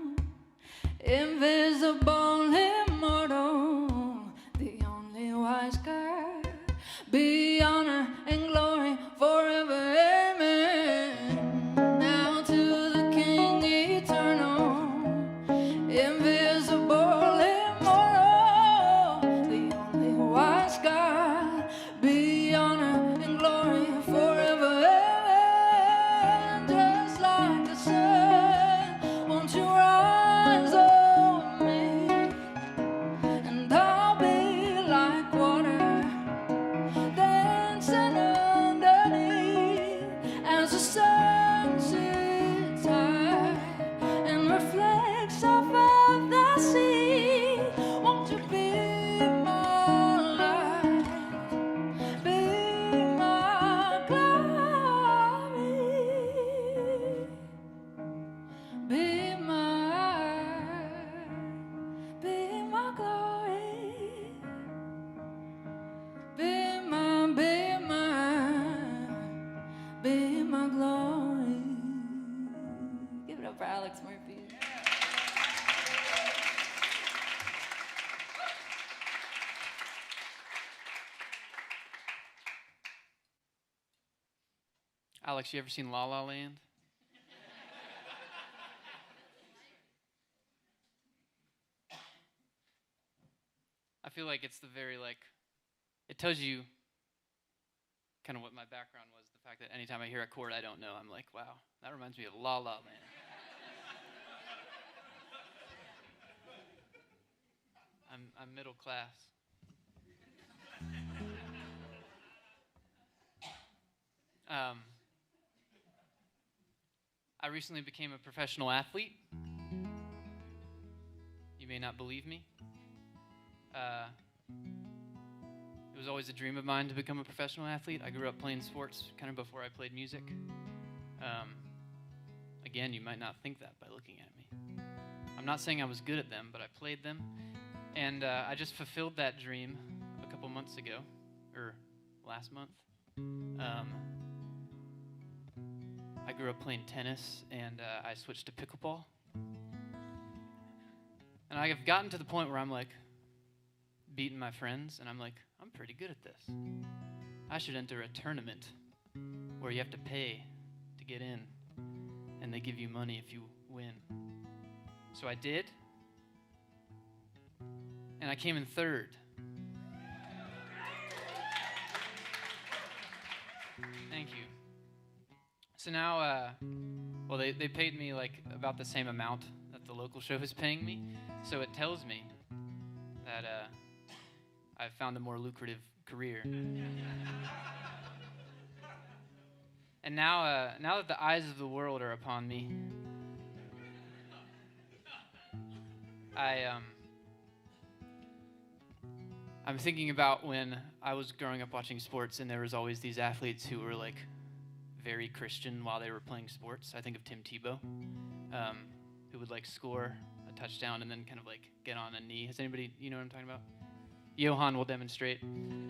invisible, immortal, the only wise God, be honor and glory forever, amen. Now to the King eternal, invisible, immortal, the only wise God, be honor and glory forever, amen. Just like the sun, won't you rise over me? And I'll be like water, dancing underneath. As the sun sits high and reflects off of the sea. Won't you be my light? Be my glory. Be my glory. Be my glory. Give it up for Alex Murphy. Alex, you ever seen La La Land? I feel like it's the very, it tells you kind of what my background was. The fact that anytime I hear a chord I don't know, I'm like, wow, that reminds me of La La Land. I'm middle class. I recently became a professional athlete. You may not believe me. It was always a dream of mine to become a professional athlete. I grew up playing sports kind of before I played music. Again, you might not think that by looking at me. I'm not saying I was good at them, but I played them. And I just fulfilled that dream a couple months ago, or last month. I I grew up playing tennis, and I switched to pickleball. And I've gotten to the point where I'm like beating my friends, and I'm like, I'm pretty good at this. I should enter a tournament where you have to pay to get in, and they give you money if you win. So I did, and I came in third. Thank you. So now, well, they paid me like about the same amount that the local show is paying me. So it tells me that I've found a more lucrative career. And now that the eyes of the world are upon me, I'm thinking about when I was growing up watching sports, and there was always these athletes who were like very Christian while they were playing sports. I think of Tim Tebow, who would like score a touchdown and then kind of like get on a knee. Has anybody, you know what I'm talking about? Johan will demonstrate. And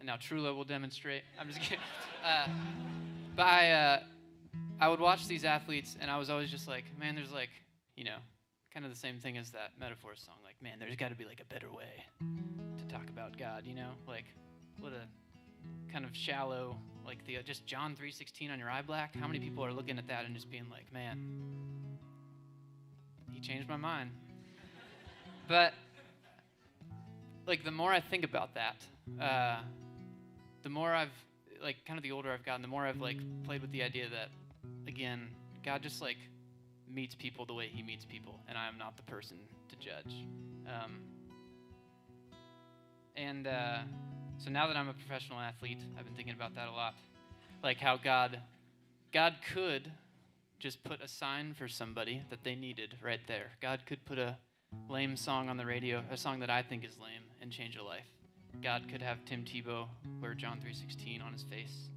now Trulah will demonstrate. I'm just kidding. But I would watch these athletes, and I was always just like, man, there's like, you know, kind of the same thing as that Metaphor song. Like, man, there's got to be like a better way to talk about God, you know? Like, what a kind of shallow, like the just John 3:16 on your eye black. How many people are looking at that and just being like, man, he changed my mind. But like the more I think about that, the more I've like kind of the older I've gotten, the more I've like played with the idea that, again, God just like meets people the way he meets people, and I am not the person to judge. So now that I'm a professional athlete, I've been thinking about that a lot. Like how God could just put a sign for somebody that they needed right there. God could put a lame song on the radio, a song that I think is lame, and change a life. God could have Tim Tebow wear John 3:16 on his face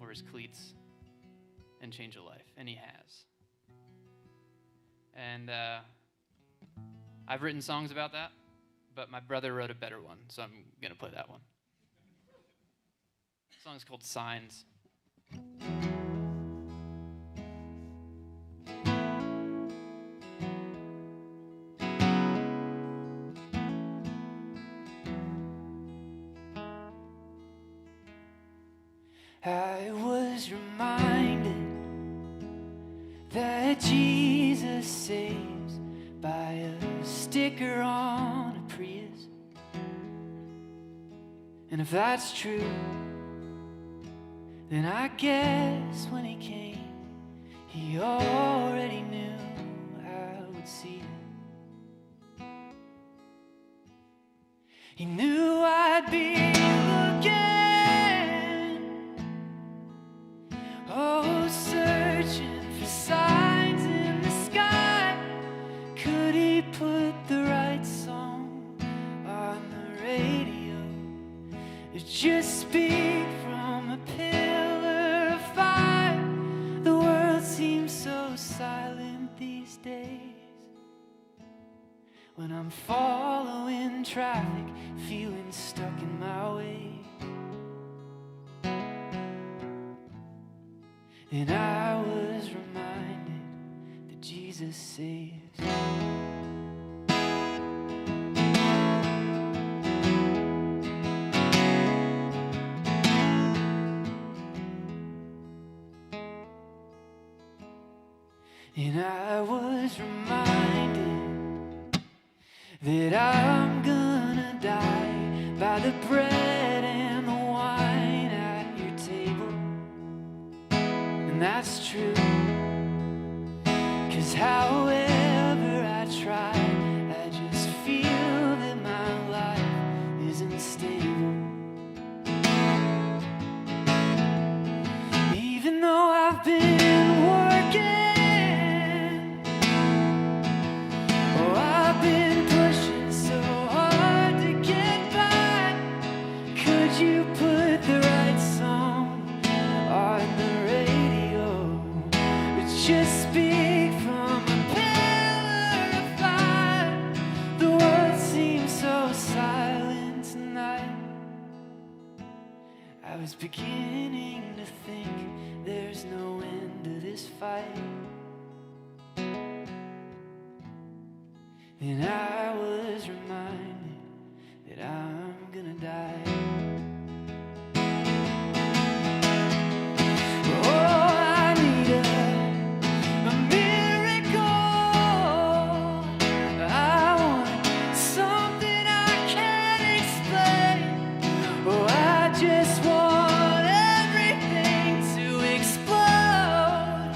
or his cleats and change a life, and he has. And I've written songs about that, but my brother wrote a better one, so I'm going to play that one. The song's called Signs. I was reminded that Jesus saves by a sticker on a Prius. And if that's true, then I guess when he came, he already knew I would see it. He knew I'd be searching for signs in the sky. Could he put the right song on the radio, or just speak from a pillar of fire? The world seems so silent these days. When I'm following traffic, feeling stuck in my way, and I was reminded that Jesus saves. And I was reminded that I'm gonna die by the bread and the wine at your table. And that's true, 'cause however I try, I just feel that my life isn't stable. Even though I've been working, oh, I've been pushing so hard to get by. Could you put the right song on the radio? Just speak from a pillar of fire. The world seems so I was beginning to think there's no end to this fight. Then I was reminded that I'm gonna die. Oh, I need a miracle. I want something I can't explain. Oh, I just want everything to explode,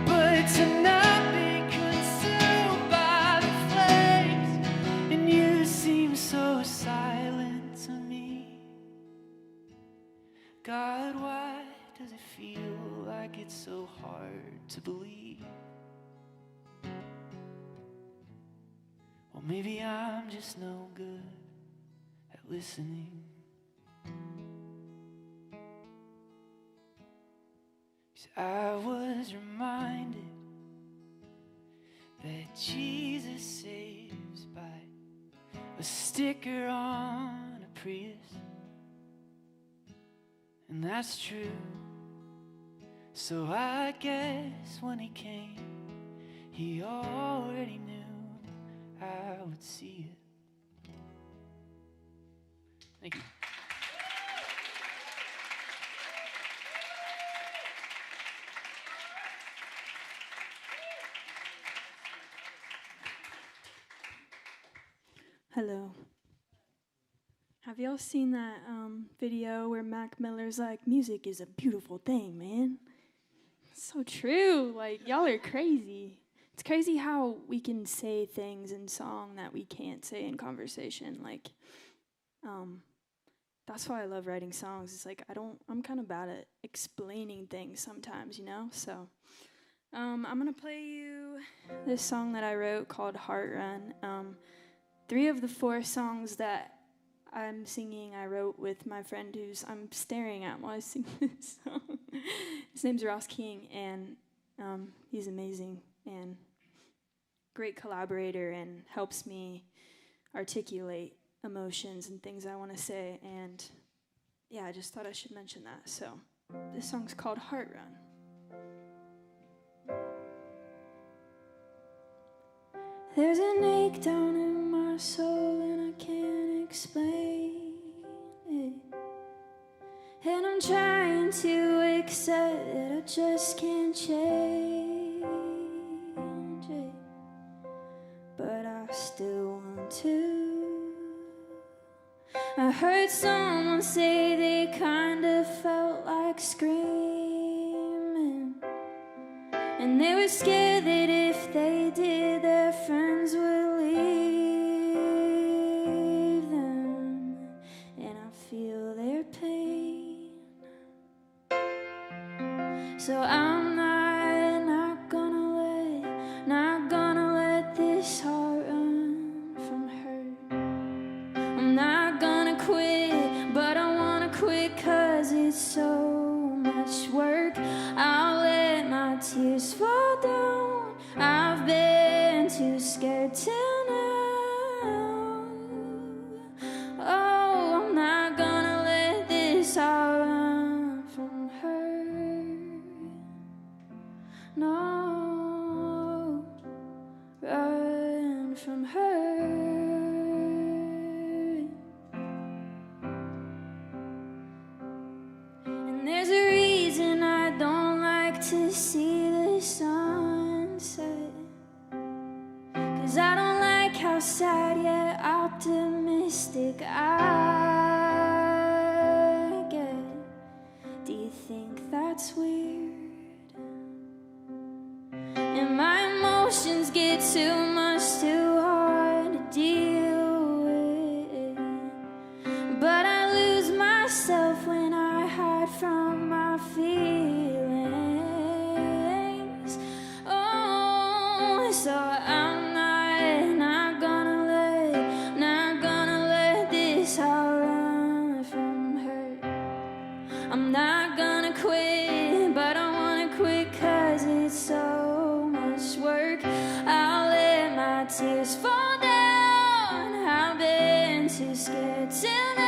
but to not be consumed by the flames. And you seem so silent to me. God, why does it feel like it's so hard to believe? Or maybe I'm just no good at listening. 'Cause I was reminded that Jesus saves by a sticker on a Prius. And that's true. So I guess when he came, he already knew I would see it. Thank you. Hello. Have y'all seen that video where Mac Miller's like, music is a beautiful thing, man? It's so true. Like, y'all are crazy. It's crazy how we can say things in song that we can't say in conversation. Like, that's why I love writing songs. It's like, I'm kind of bad at explaining things sometimes, you know? So, I'm going to play you this song that I wrote called Heart Run. 3 of the 4 songs that I'm singing, I wrote with my friend who's I'm staring at while I sing this song. His name's Ross King, and he's amazing and great collaborator and helps me articulate emotions and things I want to say. And yeah, I just thought I should mention that. So this song's called Heart Run. There's an ache down in my soul and I can't explain it. And I'm trying to accept it, I just can't change it. But I still want to. I heard someone say they kind of felt like screaming. And they were scared that if they did, their friends would leave them. And I feel their pain. So I'm not gonna let this heart run from hurt. I'm not gonna quit, but I wanna quit 'cause it's so much work. I'll let my tears fall down. I've been too scared till now. Oh, I'm not gonna let this all run from her. No, run from her. And there's a reason I don't like to see the sunset. 'Cause I don't like how sad yet optimistic I get. Do you think that's weird? And my emotions get too much too hard to deal with. But I lose myself when I hide from my feelings. Oh, so I'm not gonna let this all run from her. I'm not gonna quit, but I wanna quit 'cause it's so much work. I'll let my tears fall down. I've been too scared till now.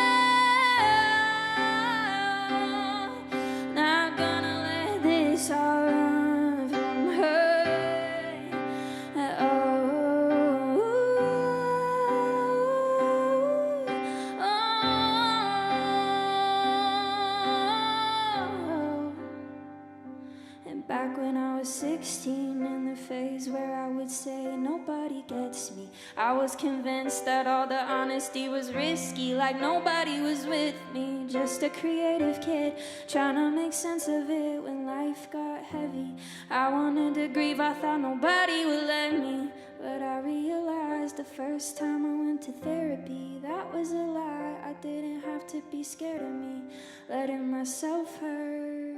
was 16, in the phase where I would say nobody gets me. I was convinced that all the honesty was risky, like nobody was with me. Just a creative kid trying to make sense of it when life got heavy. I wanted to grieve, I thought nobody would let me. But I realized the first time I went to therapy, that was a lie. I didn't have to be scared of me. Letting myself hurt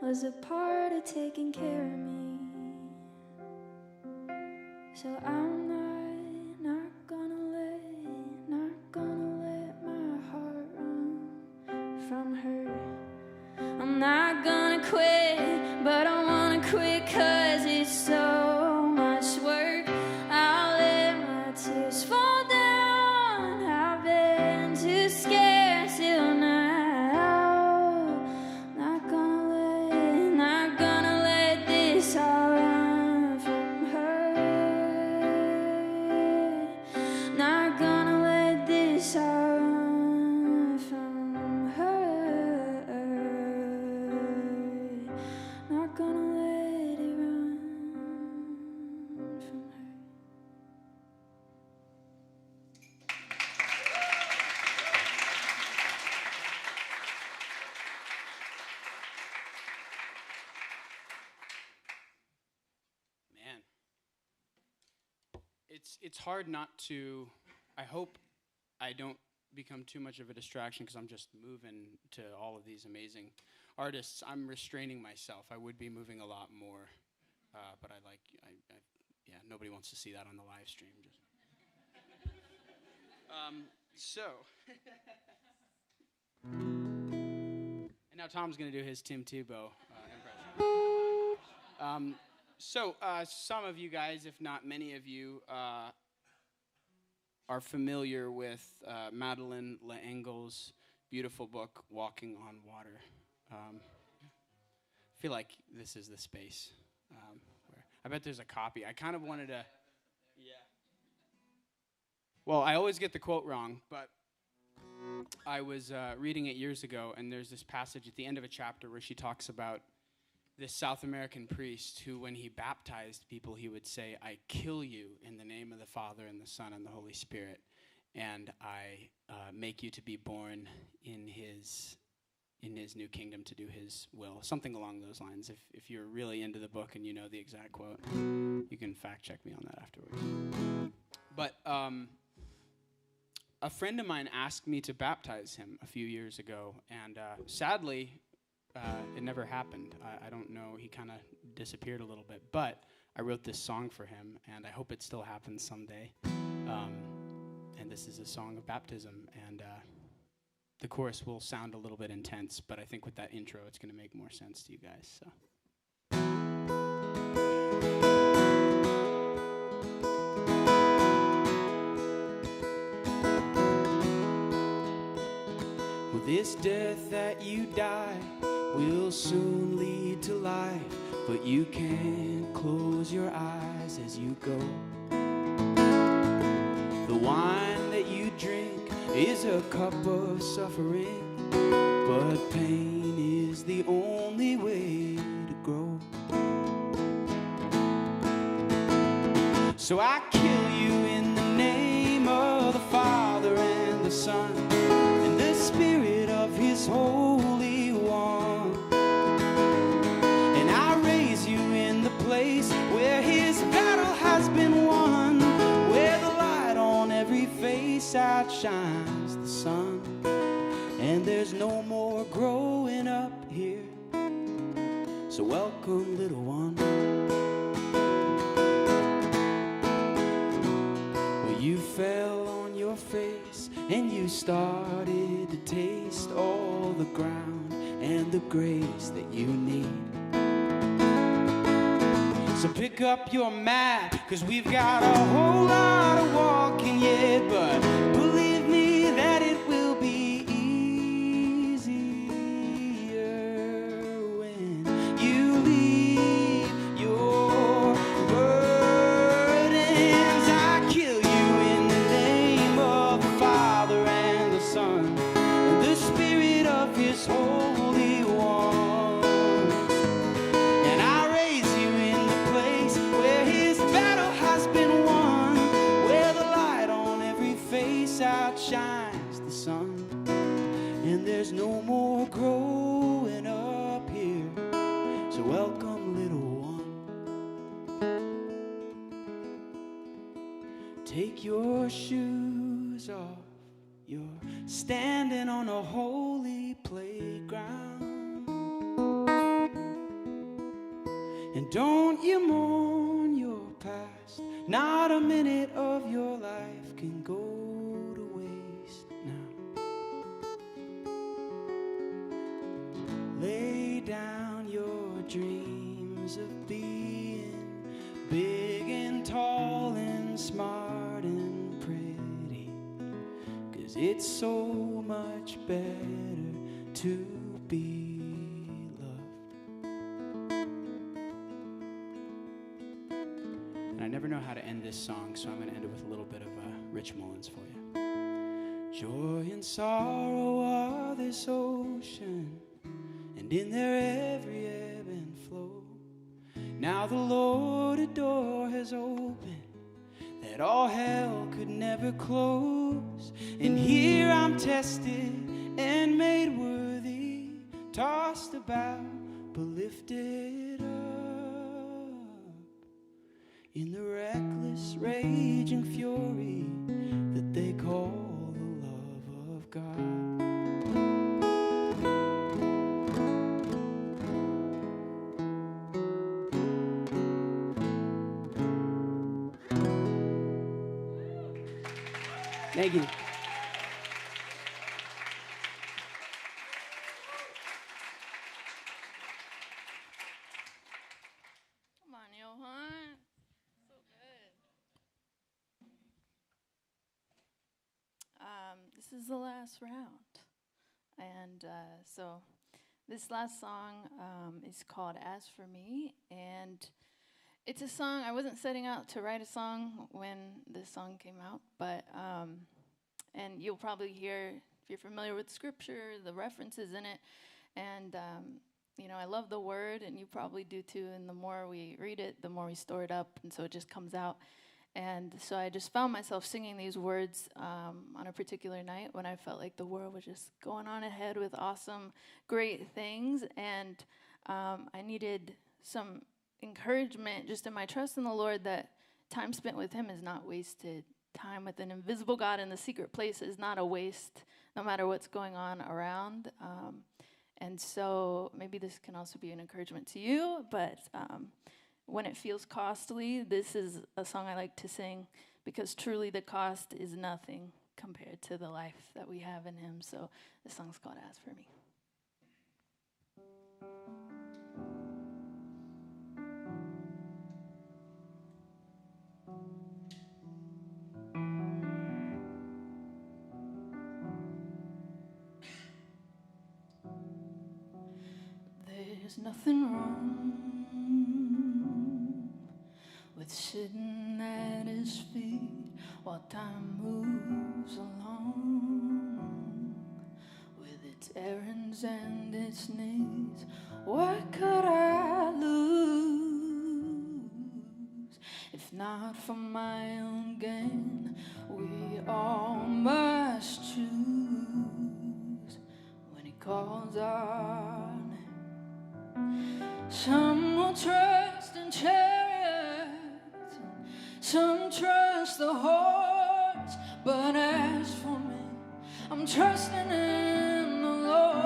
was a part of taking care of me. So I'm not gonna let my heart run from her. I'm not gonna quit, but I wanna quit 'cause it's so much work. I'll let my tears fall down. I've been too scared till now. Not gonna let this all run from her. Not gonna let this all run from her. Not gonna let it run from her. Man, it's hard not to. I hope I don't become too much of a distraction because I'm just moving to all of these amazing artists. I'm restraining myself. I would be moving a lot more, but yeah. Nobody wants to see that on the live stream. Just and now Tom's gonna do his Tim Tebow impression. Some of you guys, if not many of you, are familiar with Madeleine L'Engle's beautiful book, Walking on Water. I feel like this is the space where I bet there's a copy. I kind of wanted to, Well, I always get the quote wrong, but I was reading it years ago, and there's this passage at the end of a chapter where she talks about this South American priest who, when he baptized people, he would say, "I kill you in the name of the Father and the Son and the Holy Spirit, and I make you to be born in his new kingdom to do his will." Something along those lines. If you're really into the book and you know the exact quote, you can fact check me on that afterwards. But a friend of mine asked me to baptize him a few years ago, and sadly, it never happened. I don't know. He kind of disappeared a little bit. But I wrote this song for him, and I hope it still happens someday. And this is a song of baptism. And the chorus will sound a little bit intense, but I think with that intro, it's going to make more sense to you guys. So. Well, this death that you die will soon lead to life, but you can't close your eyes as you go. The wine that you drink is a cup of suffering, but pain is the only way to grow. So I kill you in the name of the Father and the Son and the Spirit of His Holy One. And I raise you in the place where His battle has been won, where the light on every face outshines the sun. And there's no more growing up here. So welcome, little one. Well, you fell on your face and you started to taste all the ground and the grace that you need. So pick up your mat, 'cause we've got a whole lot of walking yet, but believe me that it will be easier when you leave your burdens. I kill you in the name of the Father and the Son and the Spirit of His Holy One. And I raise and there's no more growing up here. So welcome, little one. Take your shoes off. You're standing on a holy playground. And don't you mourn your past. Not a minute of your life can go to waste now. Lay down your dreams of being big and tall and smart and pretty, 'cause it's so much better to be I never know how to end this song, so I'm going to end it with a little bit of Rich Mullins for you. Joy and sorrow are this ocean, and in their every ebb and flow. Now the Lord a door has opened that all hell could never close. And here I'm tested and made worthy, tossed about but lifted up. In the reckless raging fury that they call the love of God. Thank you. Come on, Johan. So good. This is the last round. And so this last song is called As For Me. And it's a song, I wasn't setting out to write a song when this song came out, but, and you'll probably hear, if you're familiar with scripture, the references in it. And, you know, I love the word, and you probably do too. And the more we read it, the more we store it up, and so it just comes out. And so I just found myself singing these words on a particular night when I felt like the world was just going on ahead with awesome, great things. And I needed some encouragement just in my trust in the Lord that time spent with him is not wasted. Time with an invisible God in the secret place is not a waste, no matter what's going on around. And so maybe this can also be an encouragement to you, but when it feels costly, this is a song I like to sing because truly the cost is nothing compared to the life that we have in him. So this song's called As For Me. There's nothing wrong with sitting at his feet while time moves along with its errands and its needs. What could I lose if not for my own gain? We all must choose when he calls our name. Some will trust in chariots, some trust the horse, but as for me, I'm trusting in the Lord.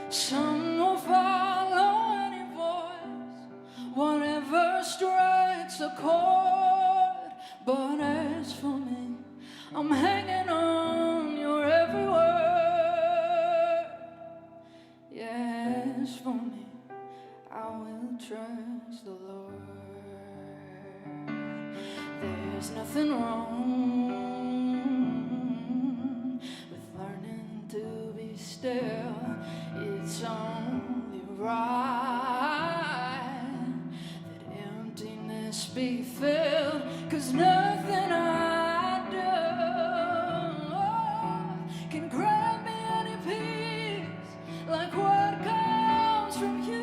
Some will follow any voice, whatever strikes a chord, but as for me, I'm hanging on your every word. Yes, for me, I will trust the Lord. There's nothing wrong with learning to be still. It's only right that emptiness be filled, 'cause nothing I do can grant me any peace like what comes from you.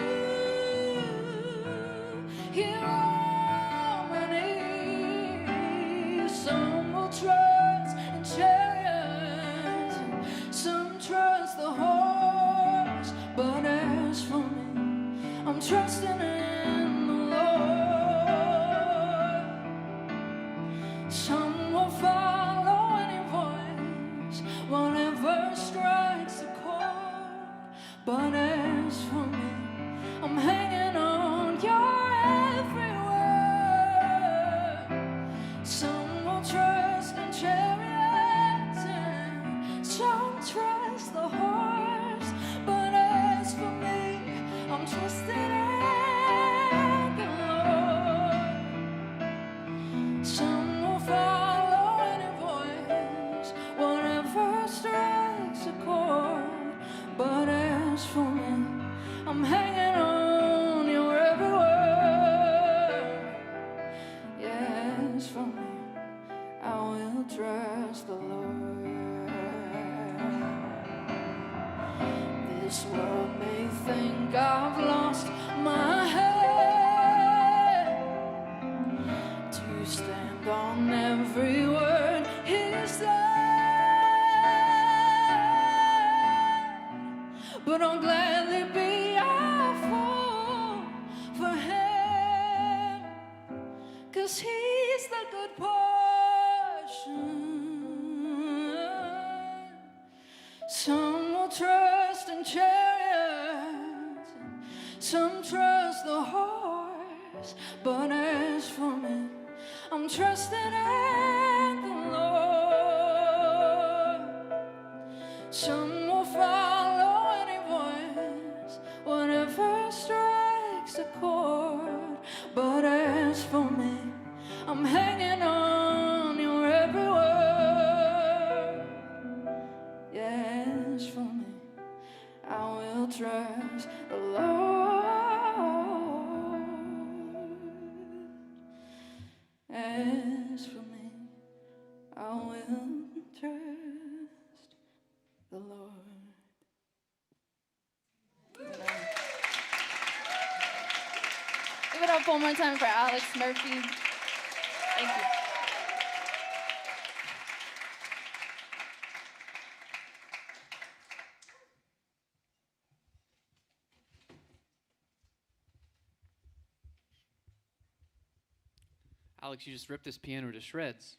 Here on my knees, some will trust in chariots, whatever strikes a chord. But as for me, I'm hanging on your every word. Some will trust in chariots and some trust the horse. But as for me, I'm trusting in the Lord. Some will follow any voice, whatever strikes a chord. But as for me, I'm hanging on your every word. Yeah, as for me, I will trust the Lord. This world may think I've lost my head to stand on every word He said. But I'll gladly be a fool for Him, 'cause He's the good portion. Some will trust in chariots, some trust the horse. But as for me, I'm trusting in the Lord. Some will follow any voice, whatever strikes a chord. But as for me, I'm hanging on your every word. Yes, for me, I will trust the Lord. As for me, I will trust the Lord. Give it up one more time for Alex Murphy. Thank you. Alex, you just ripped this piano to shreds.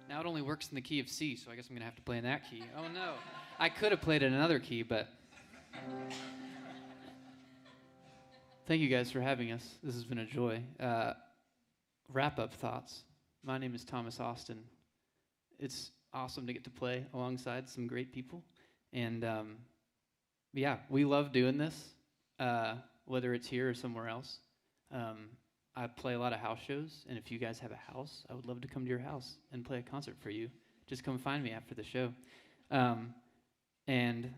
Now it only works in the key of C, so I guess I'm going to have to play in that key. Oh, no. I could have played in another key, but... Thank you guys for having us. This has been a joy. Wrap-up thoughts. My name is Thomas Austin. It's awesome to get to play alongside some great people. And, yeah, we love doing this, whether it's here or somewhere else. I play a lot of house shows, and if you guys have a house, I would love to come to your house and play a concert for you. Just come find me after the show. And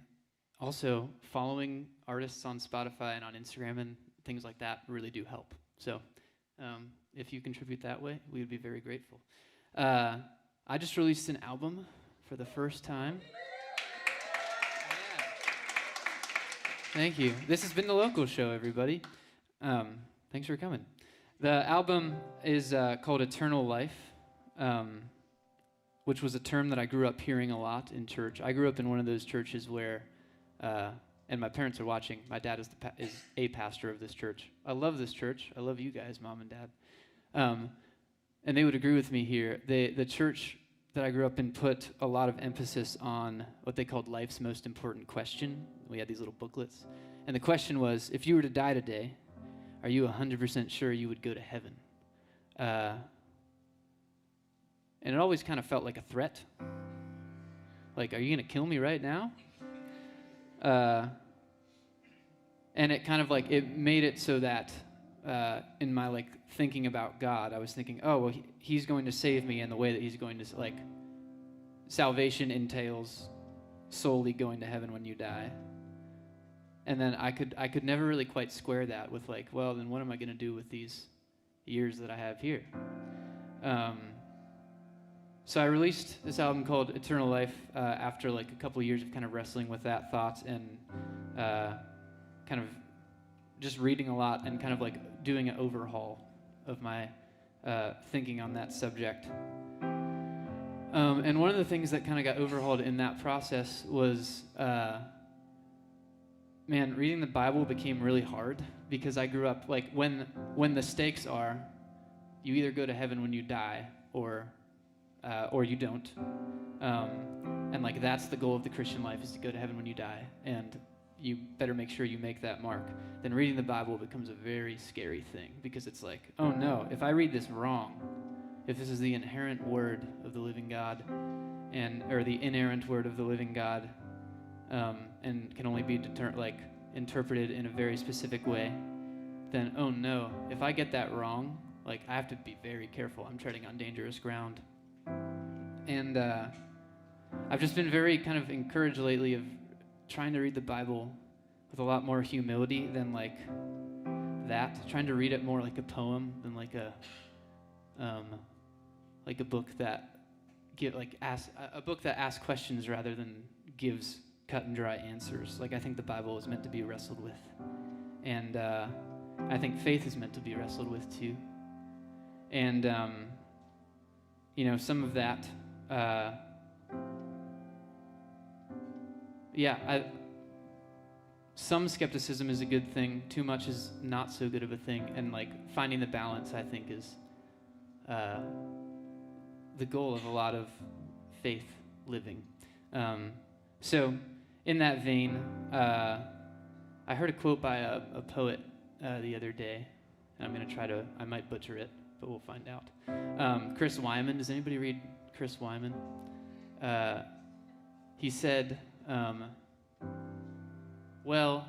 also, following artists on Spotify and on Instagram and things like that really do help. So if you contribute that way, we would be very grateful. I just released an album for the first time. Yeah. Thank you. This has been the local show, everybody. Thanks for coming. The album is called Eternal Life, which was a term that I grew up hearing a lot in church. I grew up in one of those churches where, and my parents are watching, my dad is a pastor of this church. I love this church. I love you guys, Mom and Dad. And they would agree with me here. The church that I grew up in put a lot of emphasis on what they called life's most important question. We had these little booklets. And the question was, if you were to die today, are you 100% sure you would go to heaven? And it always kind of felt like a threat. Like, are you going to kill me right now? And it kind of like, it made it so that in my like thinking about God, I was thinking, oh, well, he's going to save me in the way that he's going to, like, salvation entails solely going to heaven when you die. And then I could never really quite square that with like, well, then what am I going to do with these years that I have here? So I released this album called Eternal Life after like a couple of years of kind of wrestling with that thought and kind of just reading a lot and kind of like doing an overhaul of my thinking on that subject. And one of the things that kind of got overhauled in that process was, reading the Bible became really hard because I grew up, like, when the stakes are, you either go to heaven when you die or or you don't. And like that's the goal of the Christian life, is to go to heaven when you die, and you better make sure you make that mark. Then reading the Bible becomes a very scary thing, because it's like, oh no, if I read this wrong, if this is the inherent word of the living God, or the inerrant word of the living God, and can only be interpreted in a very specific way, then oh no, if I get that wrong, like I have to be very careful. I'm treading on dangerous ground. And I've just been very kind of encouraged lately of trying to read the Bible with a lot more humility than like that. Trying to read it more like a poem than like a book that asks questions rather than gives cut and dry answers. Like I think the Bible is meant to be wrestled with, and I think faith is meant to be wrestled with too. And some of that. Some skepticism is a good thing. Too much is not so good of a thing. And like finding the balance, I think, is the goal of a lot of faith living. So in that vein, I heard a quote by a poet the other day, and I might butcher it, but we'll find out. Chris Wyman. Does anybody read Chris Wyman? He said, well,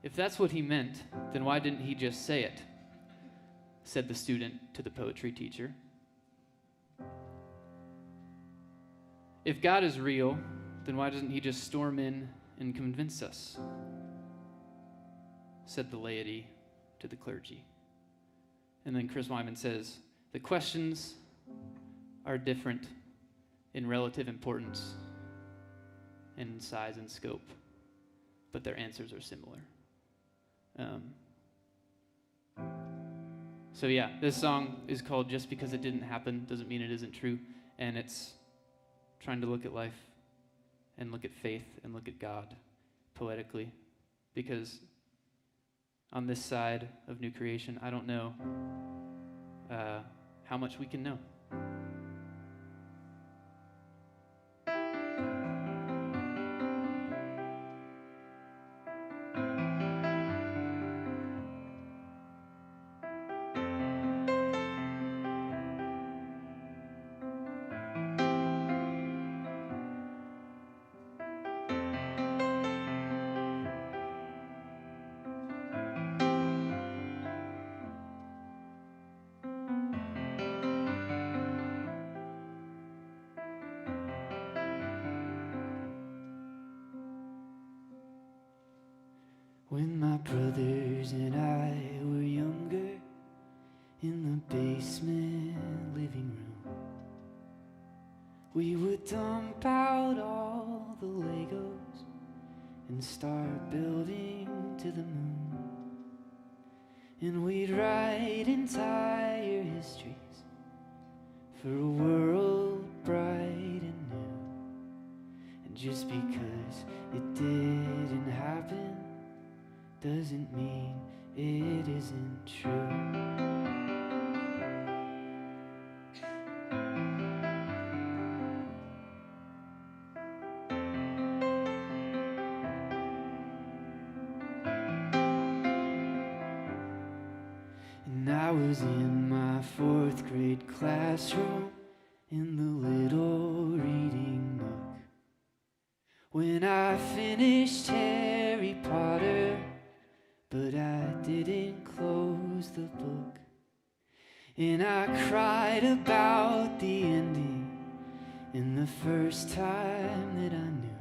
if that's what he meant, then why didn't he just say it? Said the student to the poetry teacher. If God is real, then why doesn't he just storm in and convince us? Said the laity to the clergy. And then Chris Wyman says, the questions are different in relative importance and in size and scope, but their answers are similar. So yeah, this song is called Just Because It Didn't Happen Doesn't Mean It Isn't True, and it's trying to look at life and look at faith and look at God poetically, because on this side of new creation, I don't know how much we can know. When my brothers and I were younger, in the basement living room, we would dump out all the Legos and start building to the moon. And we'd write entire histories for a world bright and new. And just because it didn't happen doesn't mean it isn't true. And I was in my 4th grade classroom in the little reading nook when I finished Harry Potter, but I didn't close the book. And I cried about the ending, and the first time that I knew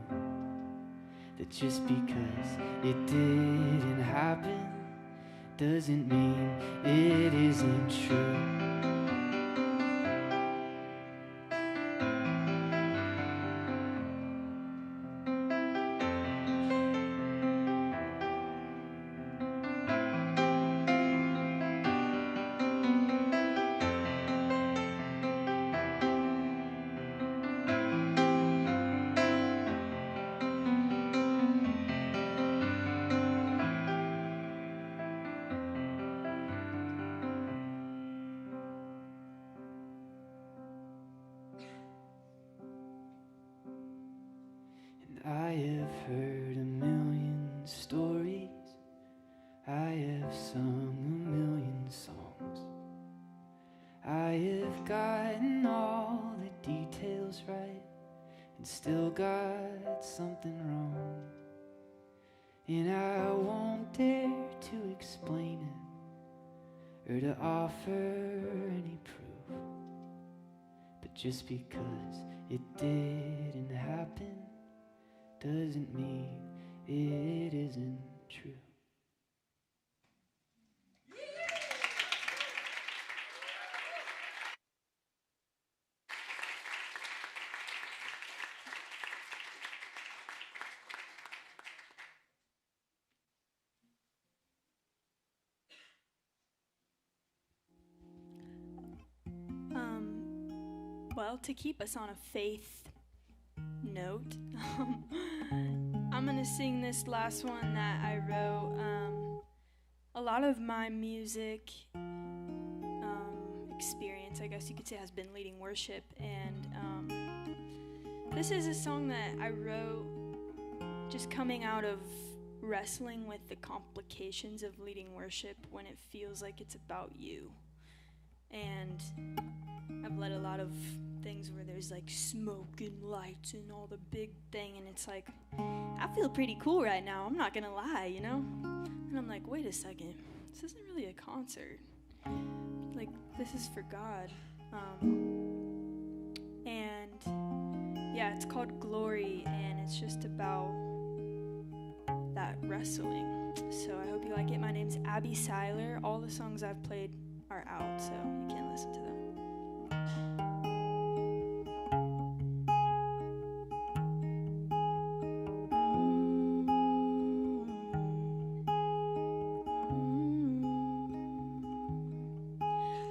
that just because it didn't happen doesn't mean it isn't true. feels right and still got something wrong. And I won't dare to explain it or to offer any proof. But just because it didn't happen doesn't mean it isn't true. Well, to keep us on a faith note, I'm gonna sing this last one that I wrote. A lot of my music experience, I guess you could say, has been leading worship, and this is a song that I wrote just coming out of wrestling with the complications of leading worship when it feels like it's about you. And I've led a lot of things where there's like smoke and lights and all the big thing, and it's like, I feel pretty cool right now, I'm not gonna lie, you know? And I'm like, wait a second, this isn't really a concert. Like, this is for God. And yeah, it's called Glory, and it's just about that wrestling. So I hope you like it. My name's Abby Siler. All the songs I've played are out, so you can listen to them.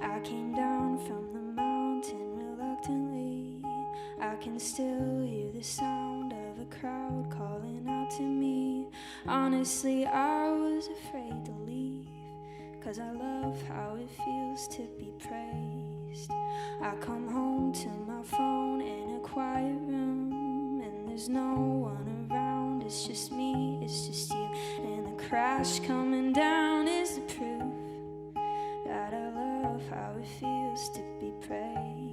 I came down from the mountain reluctantly. I can still hear the sound of a crowd calling out to me. Honestly, I was afraid to leave, 'cause I love how it feels to be praised. I come home to my phone in a quiet room, and there's no one around. It's just me, it's just you, and the crash coming down is the proof that I love how it feels to be praised.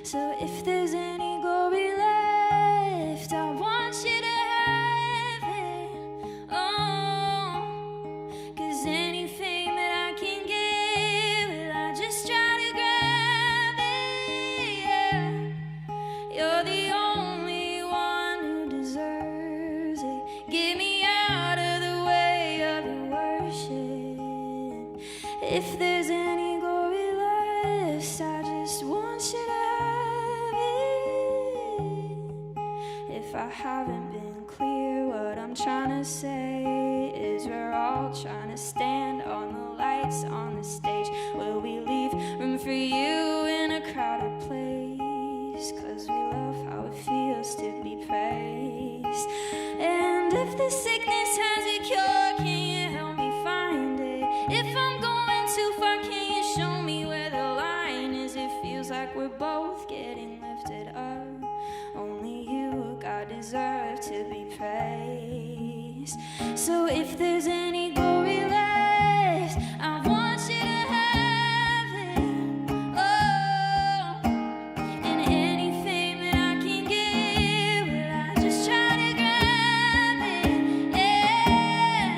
So if there's any glory left, I want you to have it. Oh, 'cause any fame that I can get, well, I just try to grab it. Yeah. You're the only one who deserves it. Get me out of the way of your worship. If there's any glory left, I just want you to have it. If I haven't been clear, what I'm trying to say is we're all trying to stand on the lights on the stage. Will we leave room for you in a crowded place? 'Cause we love how it feels to be praised. And if the sickness has a cure, can you help me find it? If I'm going too far, can you show me where the line is? It feels like we're both getting lifted up. Only you, God, deserve to be praised. So if there's any glory left, I want you to have it. Oh, and any fame that I can get, well, I just try to grab it. Yeah,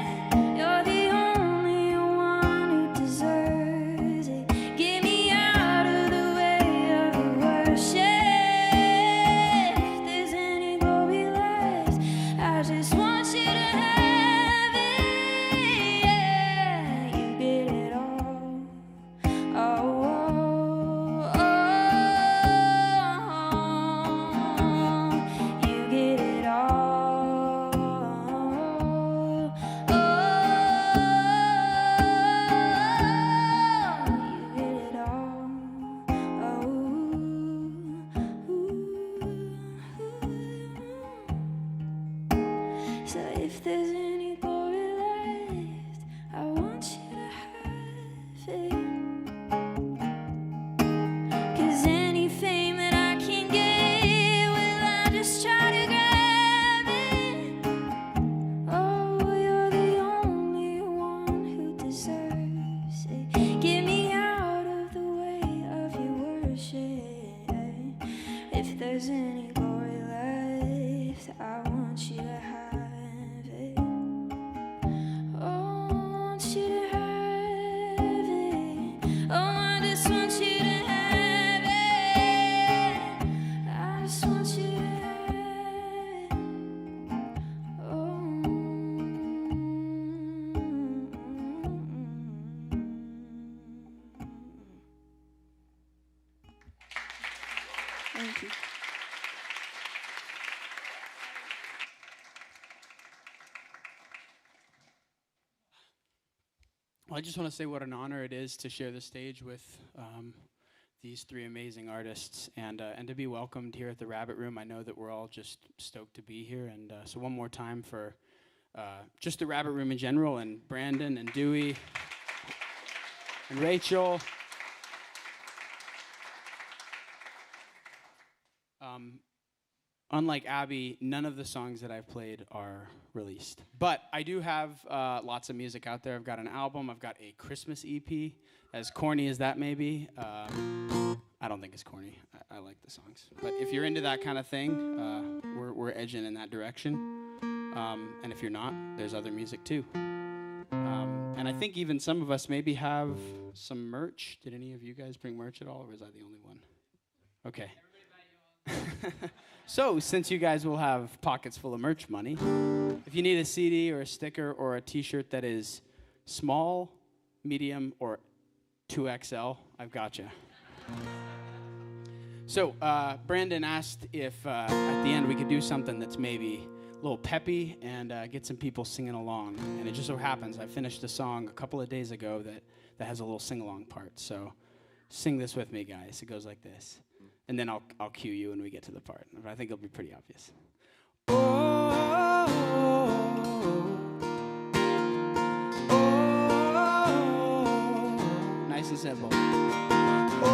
you're the only one who deserves it. Get me out of the way of your worship. If there's any glory left, I just want you to have it. Yeah, you get it all. Oh, oh, oh, you get it all. Oh, you get it all. So if there's any glory left, I want you to have it. 'Cause any fame that I can get, well, I just try to grab it. Oh, you're the only one who deserves it. Get me out of the way of your worship. If there's any glory left, I want you to have it. Oh, I want you to have it. Oh, I just want you to have it. I just want you to have it. Oh. Thank you. Well, I just want to say what an honor it is to share the stage with these three amazing artists and to be welcomed here at the Rabbit Room. I know that we're all just stoked to be here. And so one more time for just the Rabbit Room in general, and Brandon and Dewey and Rachel. Unlike Abby, none of the songs that I've played are released. But I do have lots of music out there. I've got an album. I've got a Christmas EP. As corny as that may be, I don't think it's corny. I like the songs. But if you're into that kind of thing, we're edging in that direction. And if you're not, there's other music too. And I think even some of us maybe have some merch. Did any of you guys bring merch at all, or was I the only one? Okay. So, since you guys will have pockets full of merch money, if you need a CD or a sticker or a t-shirt that is small, medium, or 2XL, I've got you. So, Brandon asked if at the end we could do something that's maybe a little peppy and get some people singing along. And it just so happens I finished a song a couple of days ago that has a little sing-along part. So, sing this with me, guys. It goes like this. And then I'll cue you when we get to the part. I think it'll be pretty obvious. Oh, oh, oh, nice and simple. Oh,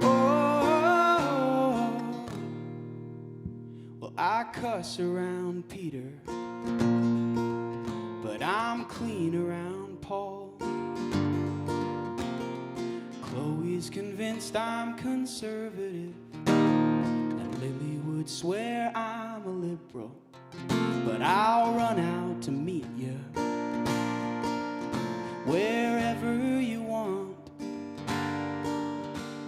oh, well, I cuss around Peter, but I'm clean around Paul. Chloe's convinced I'm conservative, and Lily would swear I'm a liberal, but I'll run out to meet you wherever you want,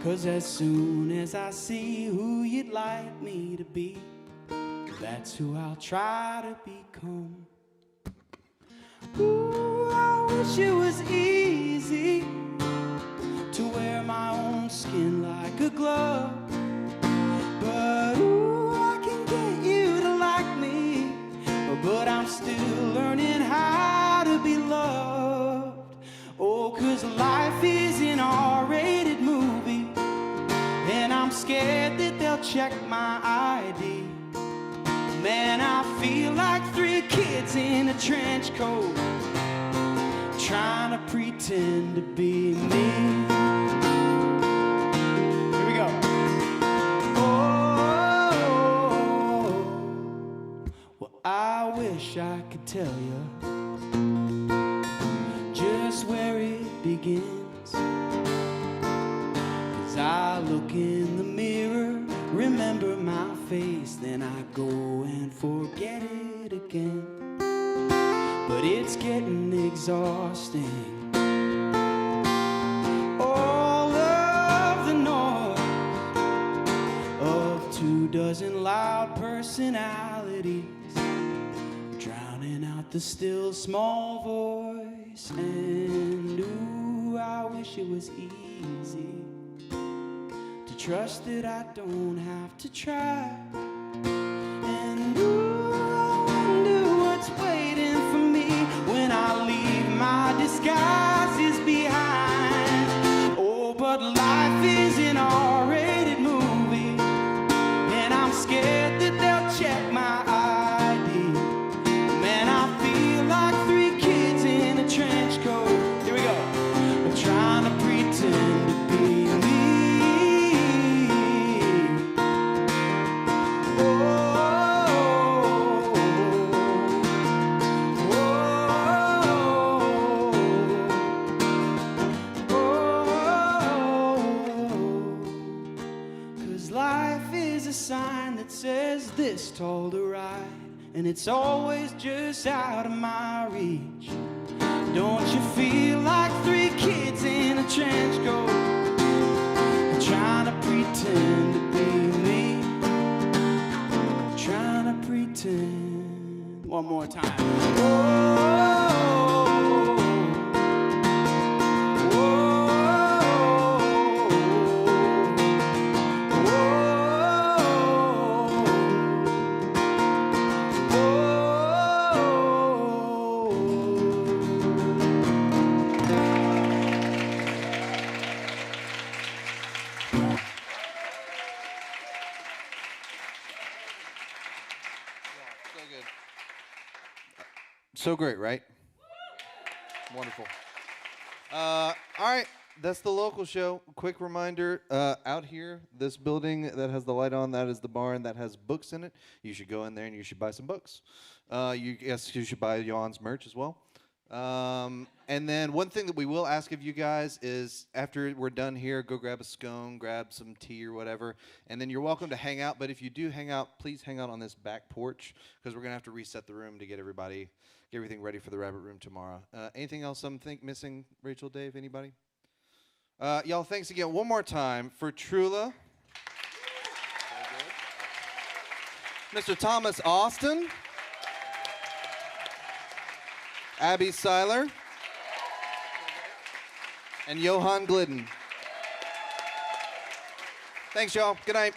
'cause as soon as I see who you'd like me to be, that's who I'll try to become. Ooh, I wish it was easy to wear my own skin like a glove, but ooh, I can get you to like me, but I'm still learning how to be loved. Oh, 'cause life is an R-rated movie, and I'm scared that they'll check my ID. Man, I feel like 3 kids in a trench coat, trying to pretend to be me. Here we go. Oh, well, I wish I could tell you just where it begins, 'cause I look in the mirror, remember my face, then I go and forget it again. But it's getting exhausting, all of the noise of 24 loud personalities, drowning out the still small voice. And ooh, I wish it was easy to trust that I don't have to try. And ooh, I wonder what's waiting for me when I leave my disguises behind. Oh, but life is an R-rated movie, and I'm scared that they'll check my ID. Man, I feel like 3 kids in a trench coat. Here we go. I'm trying to pretend to be me. sign that says this tall to ride, and it's always just out of my reach. Don't you feel like three kids in a trench coat, trying to pretend to be me, trying to pretend. One more time. So great, right? Wonderful. All right, that's the local show. Quick reminder, out here, this building that has the light on, that is the barn that has books in it. You should go in there and you should buy some books. You should buy Johan's merch as well. And then one thing that we will ask of you guys is after we're done here, go grab a scone, grab some tea or whatever, and then you're welcome to hang out. But if you do hang out, please hang out on this back porch because we're going to have to reset the room to get everything ready for the rabbit room tomorrow. Anything else I'm missing, Rachel, Dave, anybody? Y'all, thanks again one more time for Trulah. Mr. Thomas Austin. Abby Siler. And Johan Glidden. Thanks, y'all. Good night.